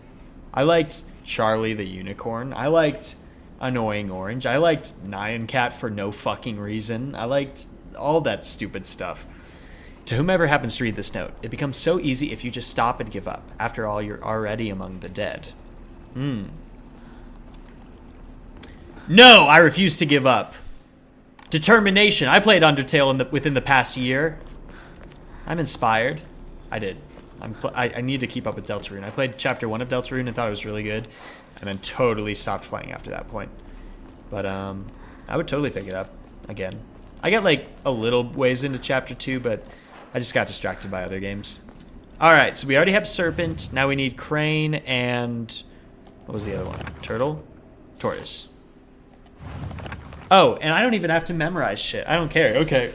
I liked Charlie the Unicorn. I liked Annoying Orange. I liked Nyan Cat for no fucking reason. I liked all that stupid stuff. To whomever happens to read this note, it becomes so easy if you just stop and give up. After all, you're already among the dead. No, I refuse to give up. Determination. I played Undertale within the past year. I'm inspired. I did. I need to keep up with Deltarune. I played Chapter 1 of Deltarune and thought it was really good, and then totally stopped playing after that point. But I would totally pick it up again. I got like a little ways into chapter 2, but I just got distracted by other games. All right, so we already have Serpent. Now we need Crane and what was the other one? Turtle? Tortoise. Oh, and I don't even have to memorize shit. I don't care. Okay.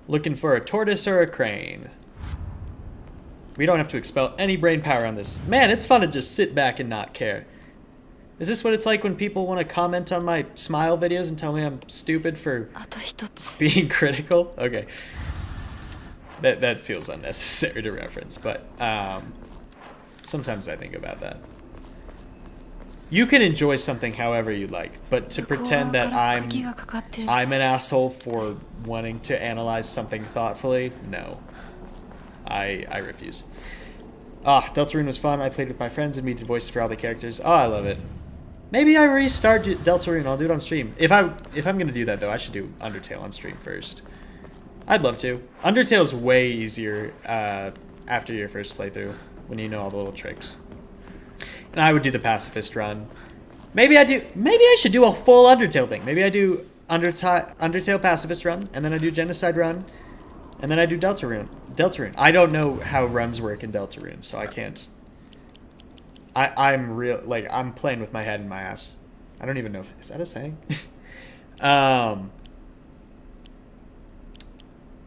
Looking for a tortoise or a crane. We don't have to expel any brain power on this. Man, it's fun to just sit back and not care. Is this what it's like when people want to comment on my smile videos and tell me I'm stupid for being critical? Okay. That feels unnecessary to reference, but sometimes I think about that. You can enjoy something however you like, but to pretend that I'm an asshole for wanting to analyze something thoughtfully, no. I refuse. Deltarune was fun. I played with my friends and we did voices for all the characters. Oh, I love it. Maybe I restart Deltarune. I'll do it on stream. If I'm gonna do that though, I should do Undertale on stream first. I'd love to. Undertale's way easier after your first playthrough when you know all the little tricks. And I would do the pacifist run. Maybe I should do a full Undertale thing. Maybe I do Undertale pacifist run, and then I do genocide run, and then I do Deltarune. I don't know how runs work in Deltarune, so I can't. I'm playing with my head in my ass. I don't even know is that a saying?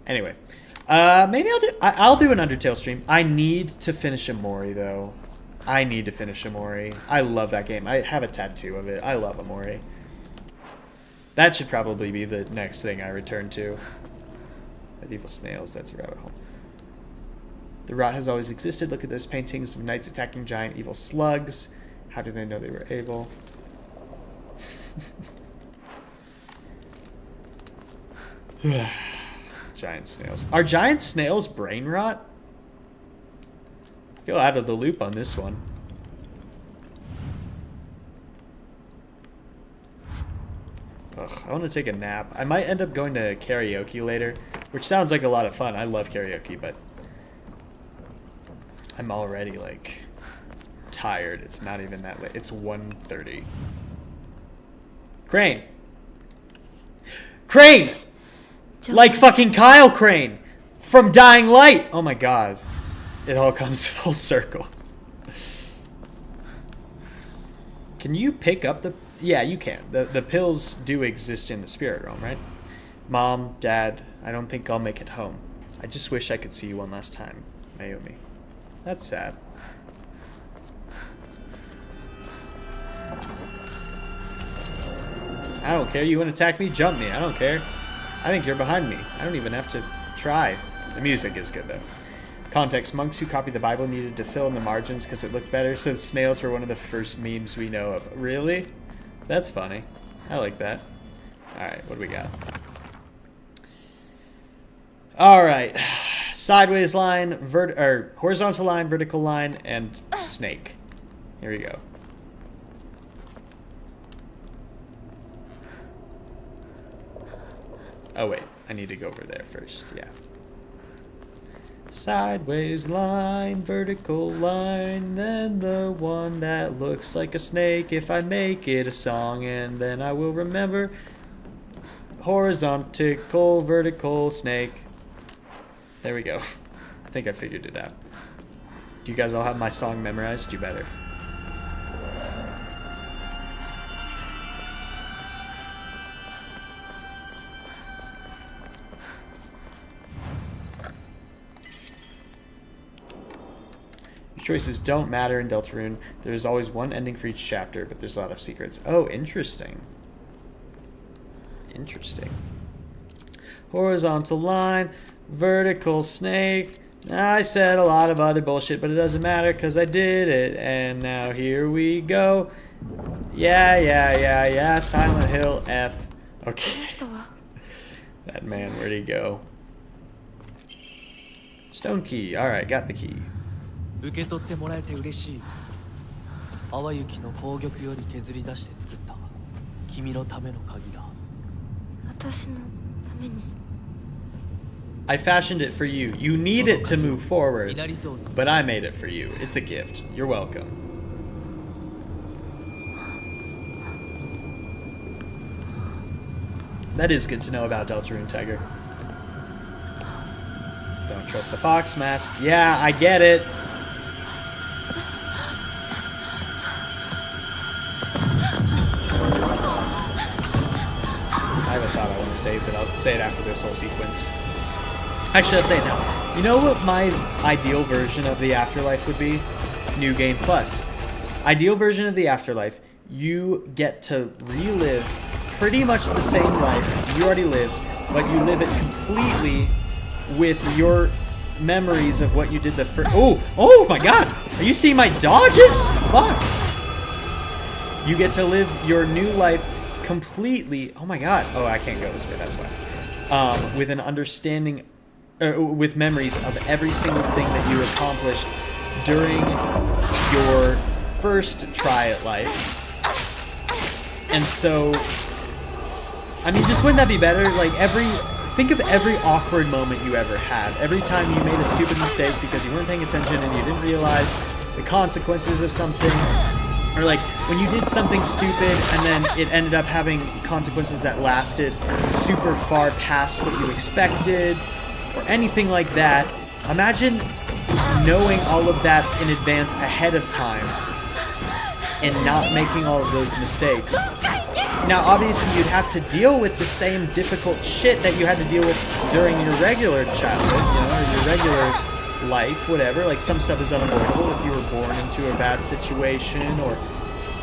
Anyway, maybe I'll do an Undertale stream. I need to finish Amori though. I need to finish Amori. I love that game. I have a tattoo of it. I love Amori. That should probably be the next thing I return to. Medieval snails, that's a rabbit hole. The rot has always existed. Look at those paintings of knights attacking giant evil slugs. How do they know they were able? Giant snails. Are giant snails brain rot? I feel out of the loop on this one. Ugh, I want to take a nap. I might end up going to karaoke later, which sounds like a lot of fun. I love karaoke, but I'm already like tired. It's not even that late. It's 1:30. Crane! Crane! Like fucking Kyle Crane from Dying Light! Oh my god. It all comes full circle. Can you pick up the... Yeah, you can. The pills do exist in the spirit realm, right? Mom, Dad, I don't think I'll make it home. I just wish I could see you one last time. Naomi. That's sad. I don't care. You want to attack me? Jump me. I don't care. I think you're behind me. I don't even have to try. The music is good, though. Context. Monks who copied the Bible needed to fill in the margins because it looked better, so snails were one of the first memes we know of. Really? That's funny. I like that. Alright, what do we got? Alright. Sideways line, horizontal line, vertical line, and snake. Here we go. Oh wait, I need to go over there first, yeah. Sideways line, vertical line, then the one that looks like a snake. If I make it a song, and then I will remember. Horizontal, vertical, snake. There we go. I think I figured it out. Do you guys all have my song memorized? You better. Choices don't matter in Deltarune. There's always one ending for each chapter, but there's a lot of secrets. Oh, interesting. Interesting. Horizontal line, vertical snake. I said a lot of other bullshit, but it doesn't matter because I did it. And now here we go. Yeah. Silent Hill F. Okay. That man, where'd he go? Stone key. Alright, got the key. 受け取ってもらえて嬉しい。淡雪の紅玉より削り出して作った君のための鍵だ。私のために。I fashioned it for you. You need it to move forward, but I made it for you. It's a gift. You're welcome. That is good to know about Deltarune Tiger. Don't trust the fox mask. Yeah, I get it. I have a thought I want to say, but I'll say it after this whole sequence. Actually, I'll say it now. You know what my ideal version of the afterlife would be? New Game Plus. Ideal version of the afterlife, you get to relive pretty much the same life you already lived, but you live it completely with your memories of what you did the first. Oh my God! Are you seeing my dodges? Fuck! You get to live your new life completely. Oh my God! Oh, I can't go this way. That's why. With an understanding, with memories of every single thing that you accomplished during your first try at life. And so, I mean, just wouldn't that be better? Like think of every awkward moment you ever had. Every time you made a stupid mistake because you weren't paying attention and you didn't realize the consequences of something. Or like when you did something stupid and then it ended up having consequences that lasted super far past what you expected. Or anything like that. Imagine knowing all of that in advance ahead of time and not making all of those mistakes. Now, obviously, you'd have to deal with the same difficult shit that you had to deal with during your regular childhood, you know, or your regular life, whatever. Like, some stuff is unavoidable if you were born into a bad situation or,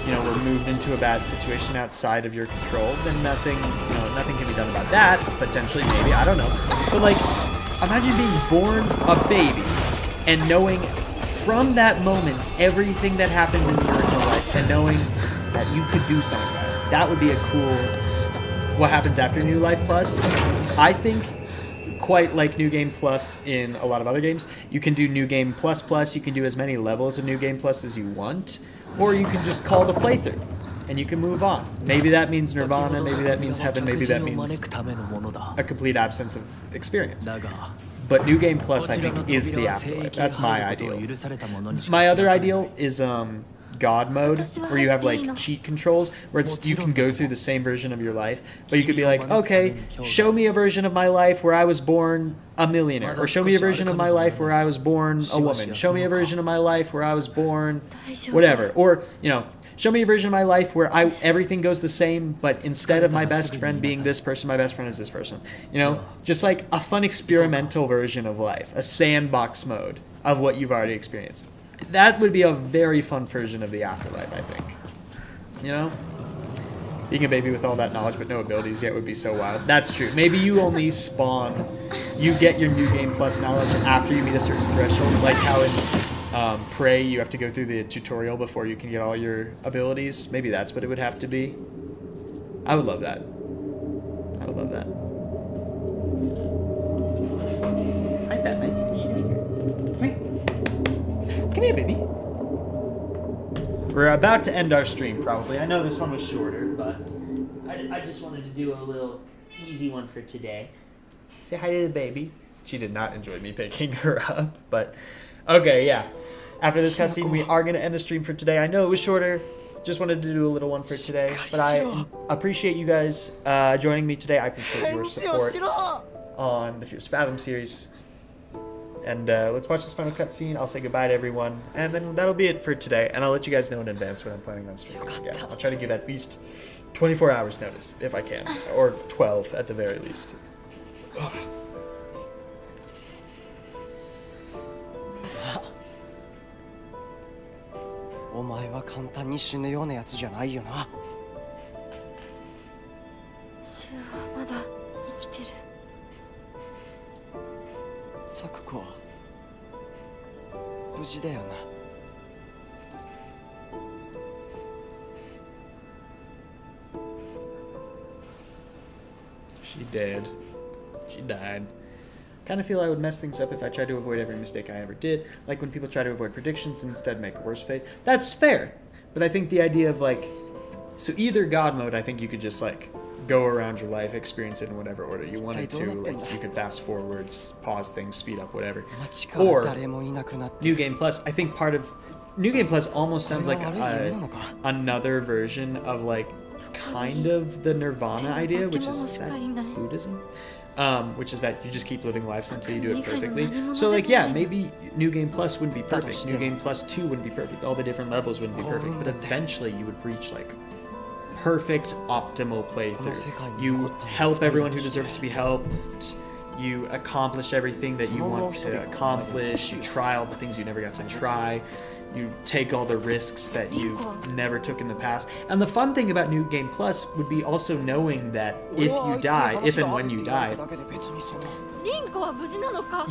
you know, were moved into a bad situation outside of your control, then nothing can be done about that. Potentially, maybe, I don't know. But, like, imagine being born a baby and knowing from that moment everything that happened in your life and knowing that you could do something about it. That would be a cool what happens after New Life Plus. I think quite like New Game Plus in a lot of other games, you can do New Game Plus Plus, you can do as many levels of New Game Plus as you want, or you can just call the playthrough and you can move on. Maybe that means Nirvana, maybe that means heaven, maybe that means a complete absence of experience. But New Game Plus, I think, is the afterlife. That's my ideal. My other ideal is God mode, where you have like cheat controls, where you can go through the same version of your life, but you could be like, okay, show me a version of my life where I was born a millionaire, or show me a version of my life where I was born a woman, show me a version of my life where I was born whatever, or, you know, show me a version of my life where everything goes the same, but instead of my best friend being this person, my best friend is this person. You know, just like a fun experimental version of life, a sandbox mode of what you've already experienced. That would be a very fun version of the afterlife, I think. You know? Being a baby with all that knowledge but no abilities yet would be so wild. That's true. Maybe you only spawn, you get your New Game Plus knowledge after you meet a certain threshold, like how in Prey you have to go through the tutorial before you can get all your abilities. Maybe that's what it would have to be. I would love that. I would love that. Hi, Batman. What are you doing here? Come here. Come here, baby. We're about to end our stream, probably. I know this one was shorter, but I just wanted to do a little easy one for today. Say hi to the baby. She did not enjoy me picking her up, but okay, yeah. After this cutscene, we are going to end the stream for today. I know it was shorter. Just wanted to do a little one for today, but I appreciate you guys joining me today. I appreciate your support on the Fierce Fathom series. And let's watch this final cutscene. I'll say goodbye to everyone, and then that'll be it for today. And I'll let you guys know in advance when I'm planning on streaming again. I'll try to give at least 24 hours notice, if I can. Or 12 at the very least. Ugh. She did. She died. Kind of feel I would mess things up if I tried to avoid every mistake I ever did, like when people try to avoid predictions and instead make a worse fate. That's fair, but I think the idea of like, so either God mode, I think you could just like go around your life, experience it in whatever order you wanted to, like you could fast forwards, pause things, speed up, whatever. Or New Game Plus, I think part of New Game Plus almost sounds like another version of like kind of the nirvana idea, which is that Buddhism, which is that you just keep living lives until you do it perfectly. So like, yeah, maybe New Game Plus wouldn't be perfect. New Game Plus 2 wouldn't be perfect. All the different levels wouldn't be perfect. But eventually you would reach like perfect optimal playthrough. You help everyone who deserves to be helped. You accomplish everything that you want to accomplish. You try all the things you never got to try. You take all the risks that you never took in the past. And the fun thing about New Game Plus would be also knowing that if you die, if and when you die,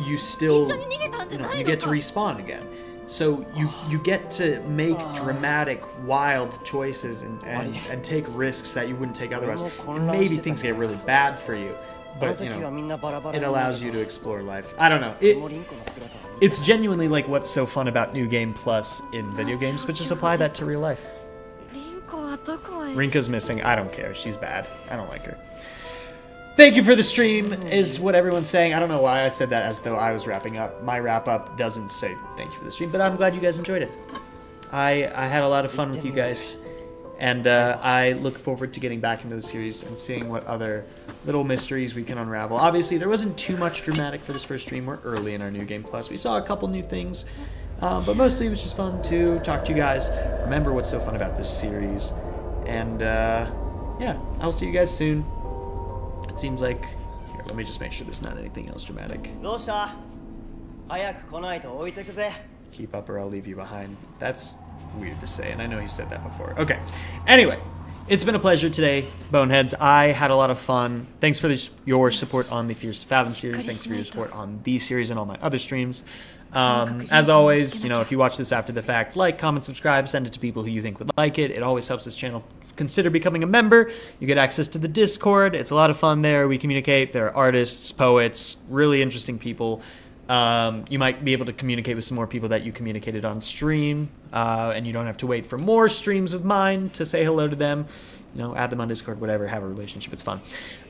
you still, you get to respawn again. So you get to make dramatic, wild choices and take risks that you wouldn't take otherwise. And maybe things get really bad for you, but you know, it allows you to explore life. I don't know. It's genuinely like what's so fun about New Game Plus in video games, but just apply that to real life. Rinka's missing. I don't care. She's bad. I don't like her. Thank you for the stream is what everyone's saying. I don't know why I said that as though I was wrapping up. My wrap up doesn't say thank you for the stream, but I'm glad you guys enjoyed it. I had a lot of fun with you guys, and I look forward to getting back into the series and seeing what other little mysteries we can unravel. Obviously, there wasn't too much dramatic for this first stream. We're early in our New Game Plus. We saw a couple new things, but mostly it was just fun to talk to you guys, remember what's so fun about this series, and yeah, I'll see you guys soon. It seems like... Here, let me just make sure there's not anything else dramatic. Keep up or I'll leave you behind. That's weird to say, and I know he said that before. Okay. Anyway, it's been a pleasure today, Boneheads. I had a lot of fun. Thanks for your support on the Fears to Fathom series. Thanks for your support on these series and all my other streams. As always, you know, if you watch this after the fact, like, comment, subscribe, send it to people who you think would like it. It always helps this channel. Consider becoming a member. You get access to the Discord. It's a lot of fun there. We communicate. There are artists, poets, really interesting people. You might be able to communicate with some more people that you communicated on stream, and you don't have to wait for more streams of mine to say hello to them. You know, add them on Discord, whatever, have a relationship. It's fun.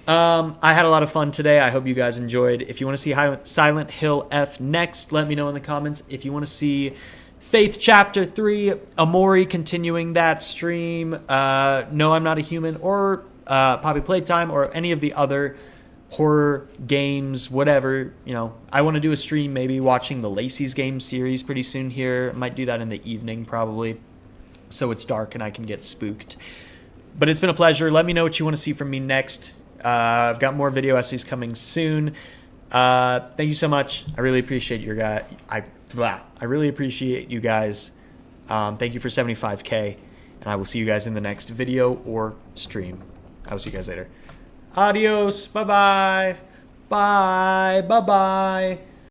I had a lot of fun today. I hope you guys enjoyed. If you want to see Silent Hill F next, let me know in the comments. If you want to see Faith Chapter 3, Amori continuing that stream, No I'm Not a Human, or Poppy Playtime, or any of the other horror games, whatever, you know, I want to do a stream maybe watching the Lacey's Game series pretty soon here. Might do that in the evening probably, so it's dark and I can get spooked. But it's been a pleasure. Let me know what you want to see from me next. I've got more video essays coming soon. Thank you so much. I really appreciate your guys. I really appreciate you guys. Thank you for 75K, and I will see you guys in the next video or stream. I will see you guys later. Adios. Bye-bye. Bye. Bye-bye.